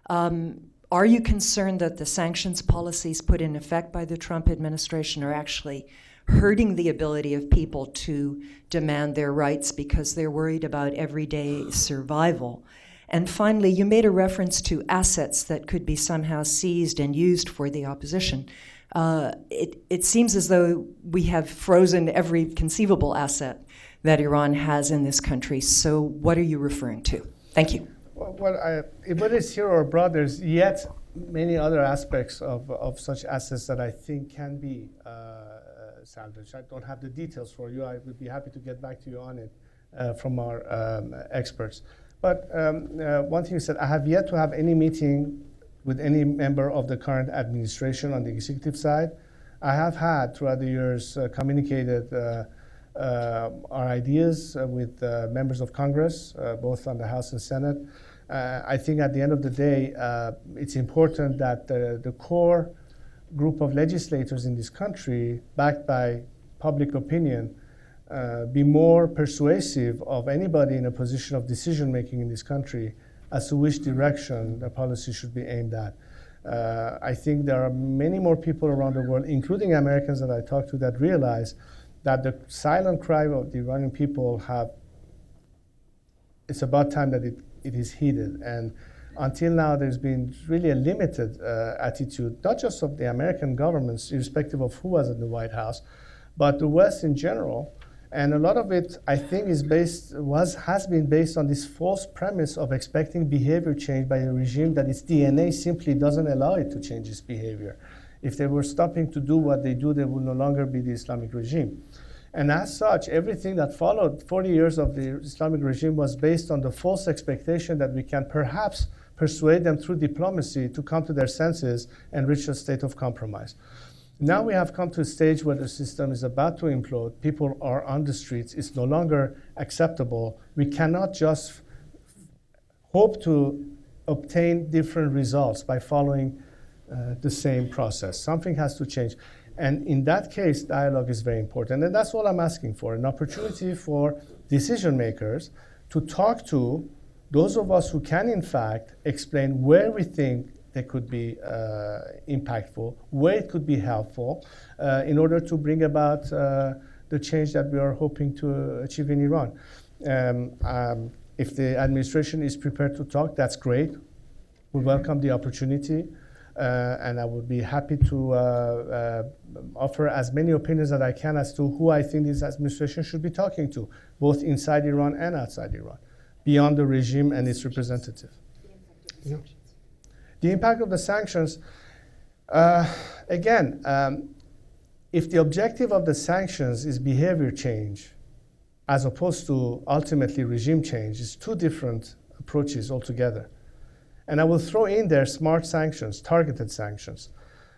Are you concerned that the sanctions policies put in effect by the Trump administration are actually hurting the ability of people to demand their rights because they're worried about everyday survival? And finally, you made a reference to assets that could be somehow seized and used for the opposition. It seems as though we have frozen every conceivable asset that Iran has in this country. So what are you referring to? Thank you. Whether it's here or abroad, there's yet many other aspects of such assets that I think can be salvaged. I don't have the details for you. I would be happy to get back to you on it from our experts. But one thing you said, I have yet to have any meeting with any member of the current administration on the executive side. I have had, throughout the years, communicated our ideas with members of Congress, both on the House and Senate. I think at the end of the day, it's important that the core group of legislators in this country, backed by public opinion, be more persuasive of anybody in a position of decision-making in this country as to which direction the policy should be aimed at. I think there are many more people around the world, including Americans that I talk to, that realize that the silent cry of the Iranian people it's about time that it is heeded. And until now, there's been really a limited attitude, not just of the American governments, irrespective of who was in the White House, but the West in general. And a lot of it, I think, has been based on this false premise of expecting behavior change by a regime that its DNA simply doesn't allow it to change its behavior. If they were stopping to do what they do, they would no longer be the Islamic regime. And as such, everything that followed 40 years of the Islamic regime was based on the false expectation that we can perhaps persuade them through diplomacy to come to their senses and reach a state of compromise. Now we have come to a stage where the system is about to implode. People are on the streets. It's no longer acceptable. We cannot just hope to obtain different results by following the same process. Something has to change. And in that case, dialogue is very important. And that's all I'm asking for, an opportunity for decision makers to talk to those of us who can, in fact, explain where we think they could be impactful, where it could be helpful, in order to bring about the change that we are hoping to achieve in Iran. If the administration is prepared to talk, that's great. We welcome the opportunity, and I would be happy to offer as many opinions that I can as to who I think this administration should be talking to, both inside Iran and outside Iran, beyond the regime and its representative. Yeah. The impact of the sanctions, again, if the objective of the sanctions is behavior change, as opposed to ultimately regime change, it's two different approaches altogether. And I will throw in there smart sanctions, targeted sanctions.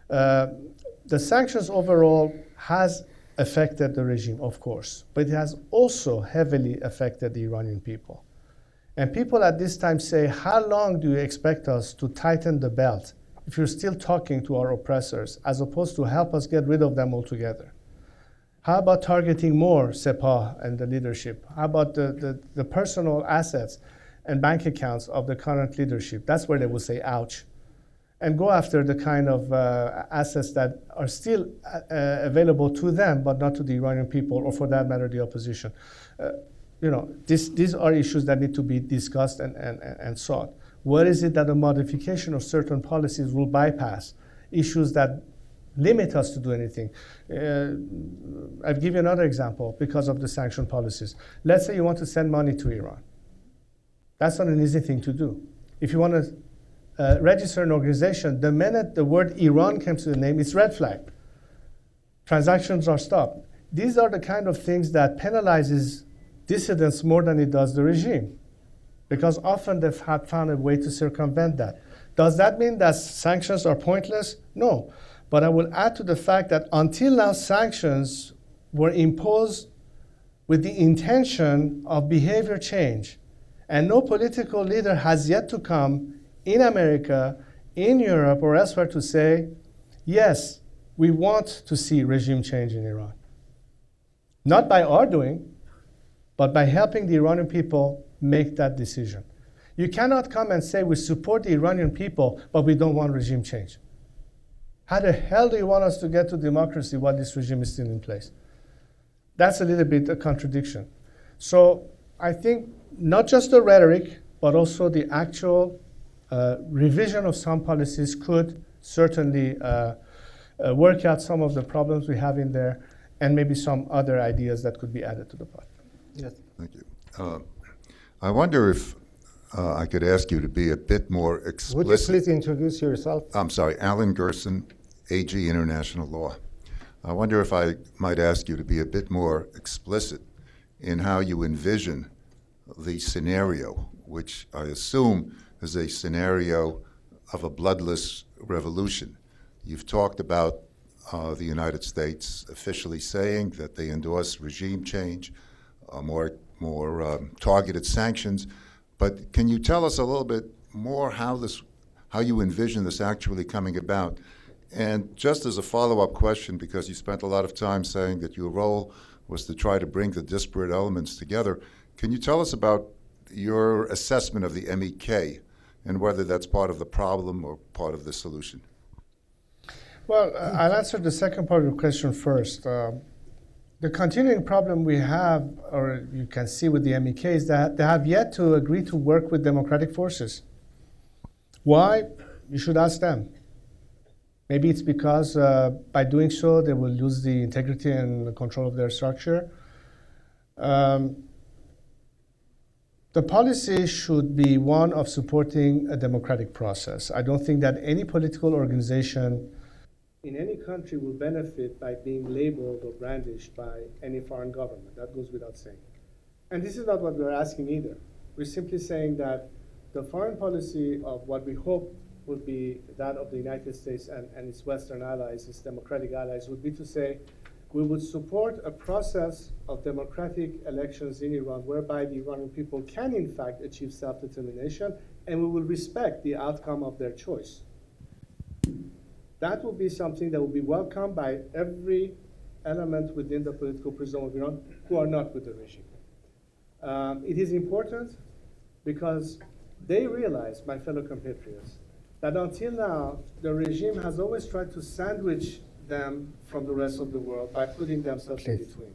The sanctions overall has affected the regime, of course, but it has also heavily affected the Iranian people. And people at this time say, how long do you expect us to tighten the belt if you're still talking to our oppressors, as opposed to help us get rid of them altogether? How about targeting more Sepah and the leadership? How about the personal assets and bank accounts of the current leadership? That's where they will say, ouch. and go after the kind of assets that are still available to them, but not to the Iranian people, or for that matter, the opposition. These are issues that need to be discussed and sought. What is it that a modification of certain policies will bypass? Issues that limit us to do anything. I'll give you another example because of the sanction policies. Let's say you want to send money to Iran. That's not an easy thing to do. If you want to register an organization, the minute the word Iran comes to the name, it's red flag. Transactions are stopped. These are the kind of things that penalizes dissidents more than it does the regime, because often they've found a way to circumvent that. Does that mean that sanctions are pointless? No. But I will add to the fact that until now, sanctions were imposed with the intention of behavior change. And no political leader has yet to come in America, in Europe, or elsewhere to say, yes, we want to see regime change in Iran. Not by our doing, but by helping the Iranian people make that decision. You cannot come and say we support the Iranian people, but we don't want regime change. How the hell do you want us to get to democracy while this regime is still in place? That's a little bit a contradiction. So I think not just the rhetoric, but also the actual revision of some policies could certainly work out some of the problems we have in there, and maybe some other ideas that could be added to the pot. Yes. Thank you. I wonder if I could ask you to be a bit more explicit. Would you please introduce yourself? I'm sorry, Alan Gerson, AG International Law. I wonder if I might ask you to be a bit more explicit in how you envision the scenario, which I assume is a scenario of a bloodless revolution. You've talked about the United States officially saying that they endorse regime change, more targeted sanctions. But can you tell us a little bit more how you envision this actually coming about? And just as a follow-up question, because you spent a lot of time saying that your role was to try to bring the disparate elements together, can you tell us about your assessment of the MEK and whether that's part of the problem or part of the solution? Well, I'll answer the second part of the question first. The continuing problem we have, or you can see with the MEK, is that they have yet to agree to work with democratic forces. Why? You should ask them. Maybe it's because by doing so, they will lose the integrity and the control of their structure. The policy should be one of supporting a democratic process. I don't think that any political organization in any country will benefit by being labeled or brandished by any foreign government. That goes without saying. And this is not what we're asking either. We're simply saying that the foreign policy of what we hope would be that of the United States and its Western allies, its democratic allies, would be to say we would support a process of democratic elections in Iran whereby the Iranian people can in fact achieve self-determination, and we will respect the outcome of their choice. That will be something that will be welcomed by every element within the political prism of Iran who are not with the regime. It is important because they realize, my fellow compatriots, that until now, the regime has always tried to sandwich them from the rest of the world by putting themselves in between.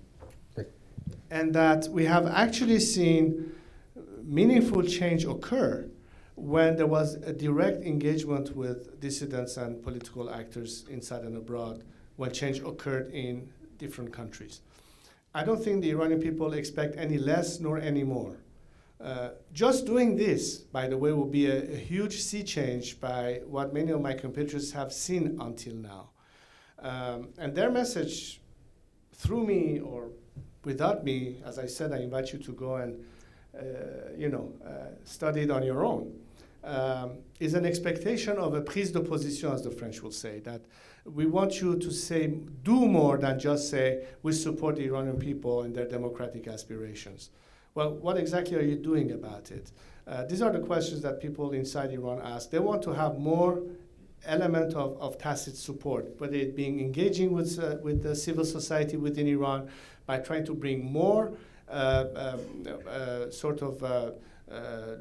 And that we have actually seen meaningful change occur when there was a direct engagement with dissidents and political actors inside and abroad, when change occurred in different countries. I don't think the Iranian people expect any less nor any more. Just doing this, by the way, will be a huge sea change by what many of my compatriots have seen until now. And their message, through me or without me, as I said, I invite you to go and study it on your own, is an expectation of a prise de position, as the French will say, that we want you to say, do more than just say, we support the Iranian people and their democratic aspirations. Well, what exactly are you doing about it? These are the questions that people inside Iran ask. They want to have more element of tacit support, whether it being engaging with the civil society within Iran by trying to bring more sort of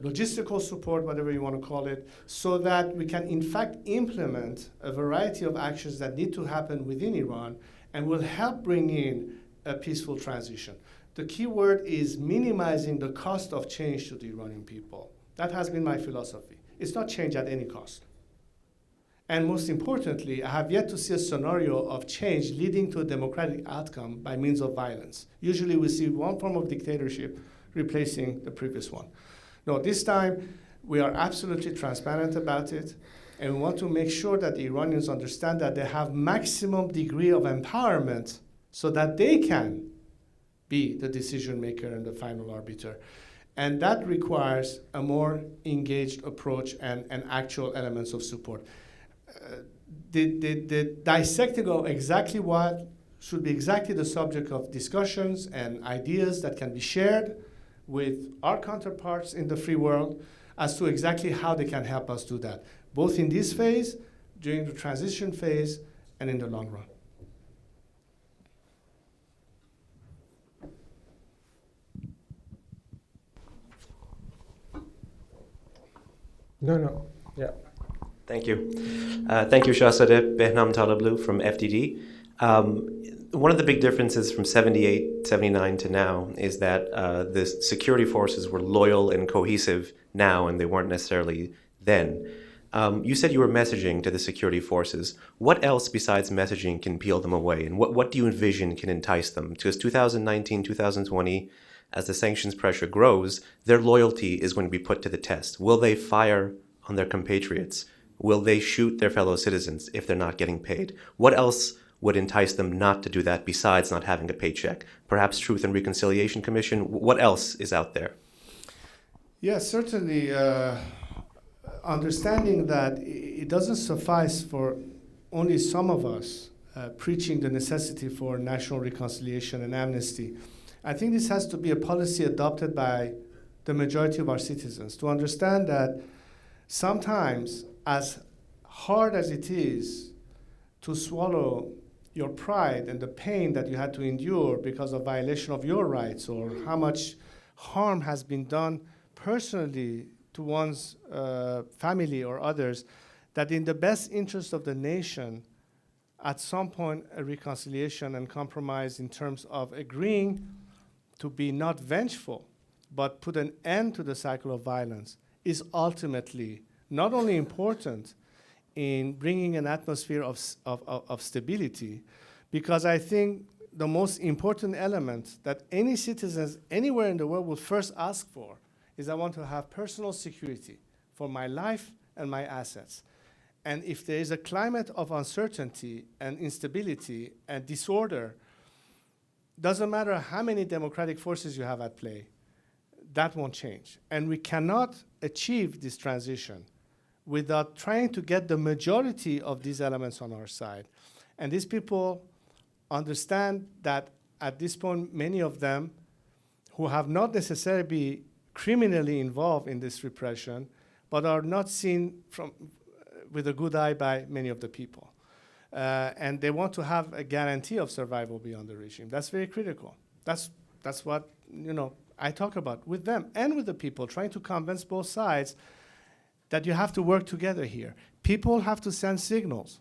logistical support, whatever you want to call it, so that we can in fact implement a variety of actions that need to happen within Iran and will help bring in a peaceful transition. The key word is minimizing the cost of change to the Iranian people. That has been my philosophy. It's not change at any cost. And most importantly, I have yet to see a scenario of change leading to a democratic outcome by means of violence. Usually we see one form of dictatorship replacing the previous one. No, this time we are absolutely transparent about it, and we want to make sure that the Iranians understand that they have maximum degree of empowerment so that they can be the decision maker and the final arbiter. And that requires a more engaged approach and actual elements of support. The dissecting of exactly what should be exactly the subject of discussions and ideas that can be shared with our counterparts in the free world as to exactly how they can help us do that, both in this phase, during the transition phase, and in the long run. No. Yeah. Thank you. Thank you, Shahzadeh Behnam Talablu from FDD. One of the big differences from 78, 79 to now is that the security forces were loyal and cohesive now, and they weren't necessarily then. You said you were messaging to the security forces. What else besides messaging can peel them away? And what do you envision can entice them? Because 2019, 2020, as the sanctions pressure grows, their loyalty is going to be put to the test. Will they fire on their compatriots? Will they shoot their fellow citizens if they're not getting paid? What else would entice them not to do that besides not having a paycheck? Perhaps Truth and Reconciliation Commission? What else is out there? Yes, certainly. Understanding that it doesn't suffice for only some of us preaching the necessity for national reconciliation and amnesty. I think this has to be a policy adopted by the majority of our citizens to understand that sometimes, as hard as it is to swallow your pride and the pain that you had to endure because of violation of your rights, or how much harm has been done personally to one's family or others, that in the best interest of the nation, at some point, a reconciliation and compromise in terms of agreeing to be not vengeful, but put an end to the cycle of violence, is ultimately not only important in bringing an atmosphere of stability, because I think the most important element that any citizens anywhere in the world will first ask for is, I want to have personal security for my life and my assets. And if there is a climate of uncertainty and instability and disorder, doesn't matter how many democratic forces you have at play, that won't change. And we cannot achieve this transition without trying to get the majority of these elements on our side. And these people understand that at this point, many of them who have not necessarily been criminally involved in this repression, but are not seen with a good eye by many of the people. And they want to have a guarantee of survival beyond the regime. That's very critical. That's what I talk about with them and with the people, trying to convince both sides that you have to work together here. People have to send signals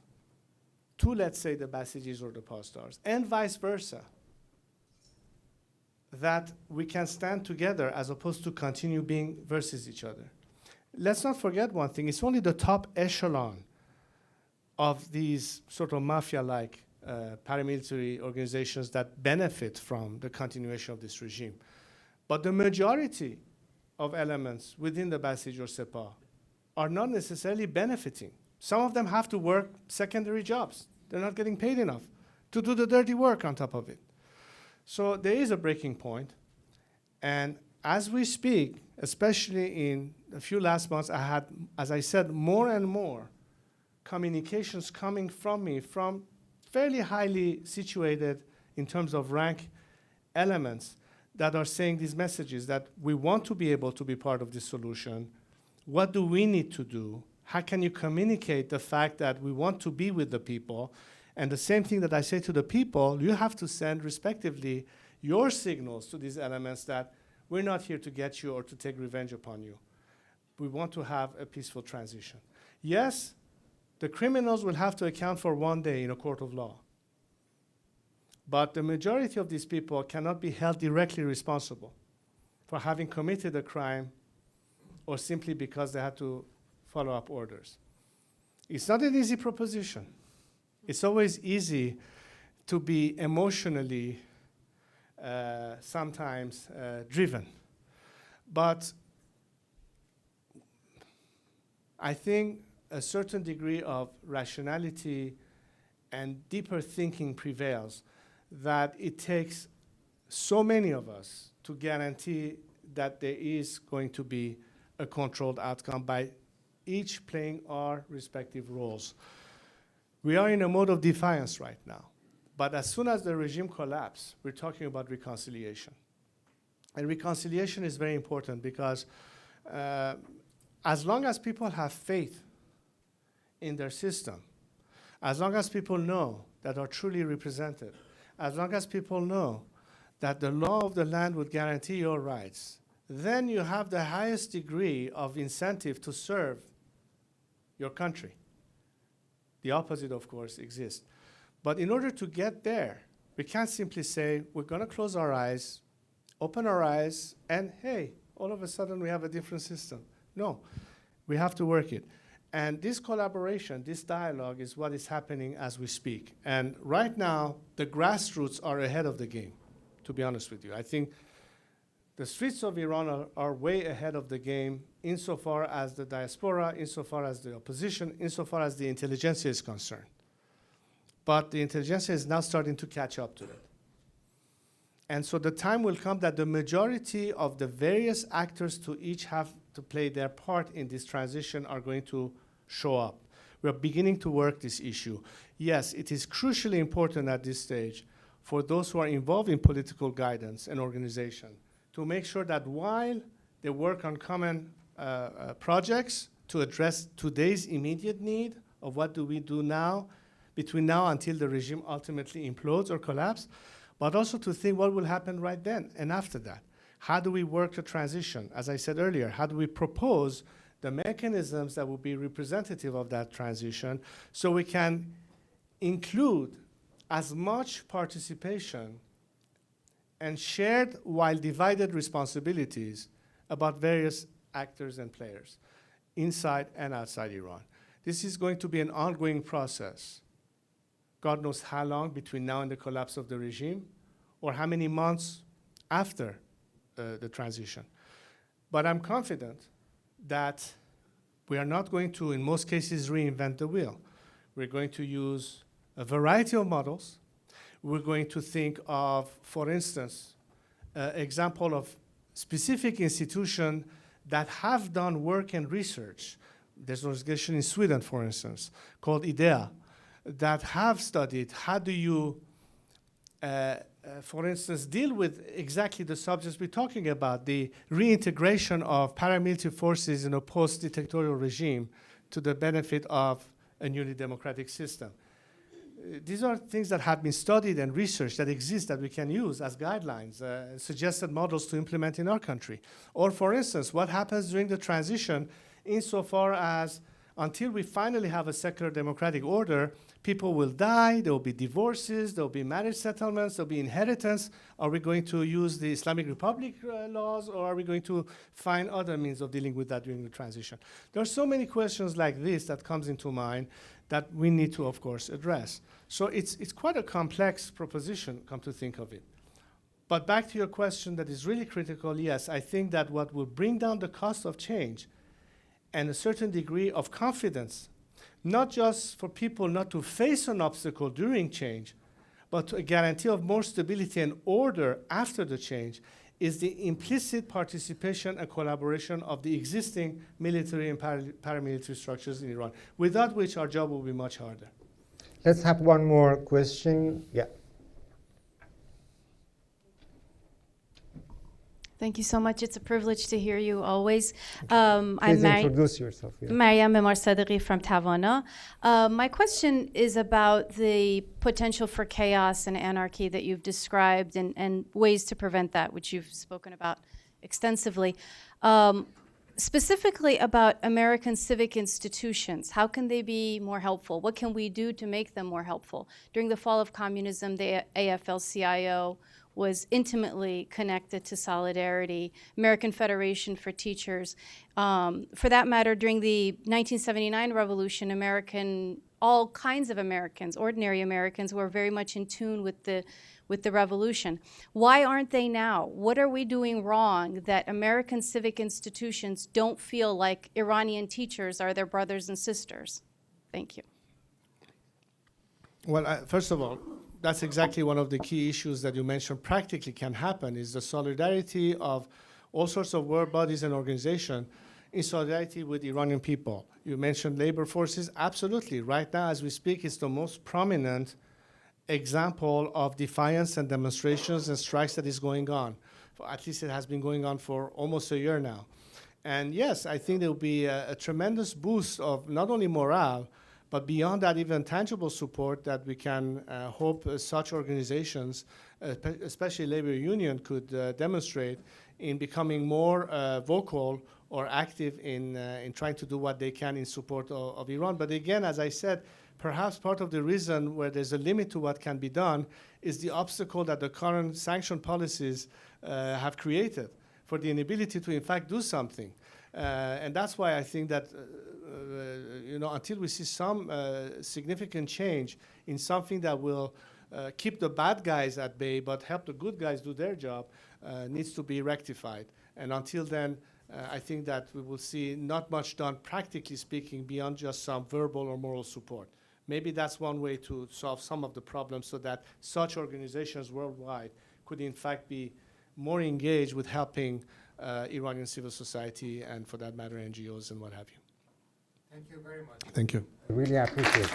to, let's say, the Basijis or the Pastars, and vice versa, that we can stand together as opposed to continue being versus each other. Let's not forget one thing. It's only the top echelon of these sort of mafia-like paramilitary organizations that benefit from the continuation of this regime. But the majority of elements within the Basij or Sepah are not necessarily benefiting. Some of them have to work secondary jobs. They're not getting paid enough to do the dirty work on top of it. So there is a breaking point. And as we speak, especially in a few last months, I had, as I said, more and more communications coming from me from fairly highly situated in terms of rank elements that are saying these messages, that we want to be able to be part of this solution. What do we need to do? How can you communicate the fact that we want to be with the people? And the same thing that I say to the people, you have to send, respectively, your signals to these elements that we're not here to get you or to take revenge upon you. We want to have a peaceful transition. Yes, the criminals will have to account for one day in a court of law. But the majority of these people cannot be held directly responsible for having committed a crime or simply because they had to follow up orders. It's not an easy proposition. It's always easy to be emotionally sometimes driven. But I think a certain degree of rationality and deeper thinking prevails, that it takes so many of us to guarantee that there is going to be a controlled outcome by each playing our respective roles. We are in a mode of defiance right now. But as soon as the regime collapses, we're talking about reconciliation. And reconciliation is very important because as long as people have faith in their system, as long as people know that are truly represented, as long as people know that the law of the land would guarantee your rights, then you have the highest degree of incentive to serve your country. The opposite, of course, exists. But in order to get there, we can't simply say, we're going to close our eyes, open our eyes, and hey, all of a sudden we have a different system. No, we have to work it. And this collaboration, this dialogue is what is happening as we speak. And right now, the grassroots are ahead of the game, to be honest with you. I think the streets of Iran are way ahead of the game insofar as the diaspora, insofar as the opposition, insofar as the intelligentsia is concerned. But the intelligentsia is now starting to catch up to it. And so the time will come that the majority of the various actors to each have to play their part in this transition are going to show up. We are beginning to work this issue. Yes, it is crucially important at this stage for those who are involved in political guidance and organization to make sure that while they work on common projects to address today's immediate need of what do we do now, between now until the regime ultimately implodes or collapses, but also to think what will happen right then and after that. How do we work the transition? As I said earlier, how do we propose the mechanisms that will be representative of that transition so we can include as much participation and shared while divided responsibilities about various actors and players inside and outside Iran. This is going to be an ongoing process. God knows how long between now and the collapse of the regime, or how many months after the transition. But I'm confident that we are not going to, in most cases, reinvent the wheel. We're going to use a variety of models. We're going to think of, for instance, example of specific institutions that have done work and research. There's an organization in Sweden, for instance, called IDEA, that have studied how do you, for instance, deal with exactly the subjects we're talking about, the reintegration of paramilitary forces in a post-dictatorial regime to the benefit of a newly democratic system. These are things that have been studied and researched that exist that we can use as guidelines, suggested models to implement in our country. Or, for instance, what happens during the transition insofar as until we finally have a secular democratic order, people will die, there will be divorces, there will be marriage settlements, there will be inheritance. Are we going to use the Islamic Republic laws, or are we going to find other means of dealing with that during the transition? There are so many questions like this that comes into mind that we need to, of course, address. So it's quite a complex proposition, come to think of it. But back to your question that is really critical, yes, I think that what will bring down the cost of change and a certain degree of confidence, not just for people not to face an obstacle during change, but a guarantee of more stability and order after the change, is the implicit participation and collaboration of the existing military and paramilitary structures in Iran, without which our job will be much harder. Let's have one more question. Yeah. Thank you so much. It's a privilege to hear you always. Please introduce yourself. Yeah. Mariam Memar Sadeghi from Tawana. My question is about the potential for chaos and anarchy that you've described and ways to prevent that, which you've spoken about extensively. Specifically about American civic institutions. How can they be more helpful? What can we do to make them more helpful? During the fall of communism, the AFL-CIO was intimately connected to Solidarity, American Federation for Teachers. For that matter, during the 1979 revolution, all kinds of Americans, ordinary Americans, were very much in tune with the revolution. Why aren't they now? What are we doing wrong that American civic institutions don't feel like Iranian teachers are their brothers and sisters? Thank you. Well, first of all, that's exactly one of the key issues that you mentioned practically can happen, is the solidarity of all sorts of world bodies and organizations in solidarity with Iranian people. You mentioned labor forces. Absolutely. Right now, as we speak, it's the most prominent example of defiance and demonstrations and strikes that is going on. At least it has been going on for almost a year now. And yes, I think there will be a tremendous boost of not only morale, but beyond that, even tangible support that we can hope such organizations, especially labor union, could demonstrate in becoming more vocal or active in trying to do what they can in support of Iran. But again, as I said, perhaps part of the reason where there's a limit to what can be done is the obstacle that the current sanction policies have created for the inability to, in fact, do something. And that's why I think that until we see some significant change in something that will keep the bad guys at bay but help the good guys do their job, needs to be rectified. And until then, I think that we will see not much done, practically speaking, beyond just some verbal or moral support. Maybe that's one way to solve some of the problems so that such organizations worldwide could, in fact, be more engaged with helping Iranian civil society and, for that matter, NGOs and what have you. Thank you very much. Thank you. I really appreciate it.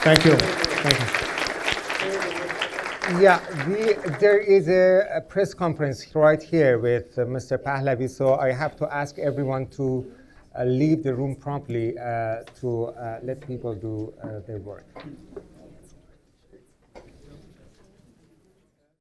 Thank you. Thank you. Yeah, there is a press conference right here with Mr. Pahlavi, so I have to ask everyone to leave the room promptly to let people do their work.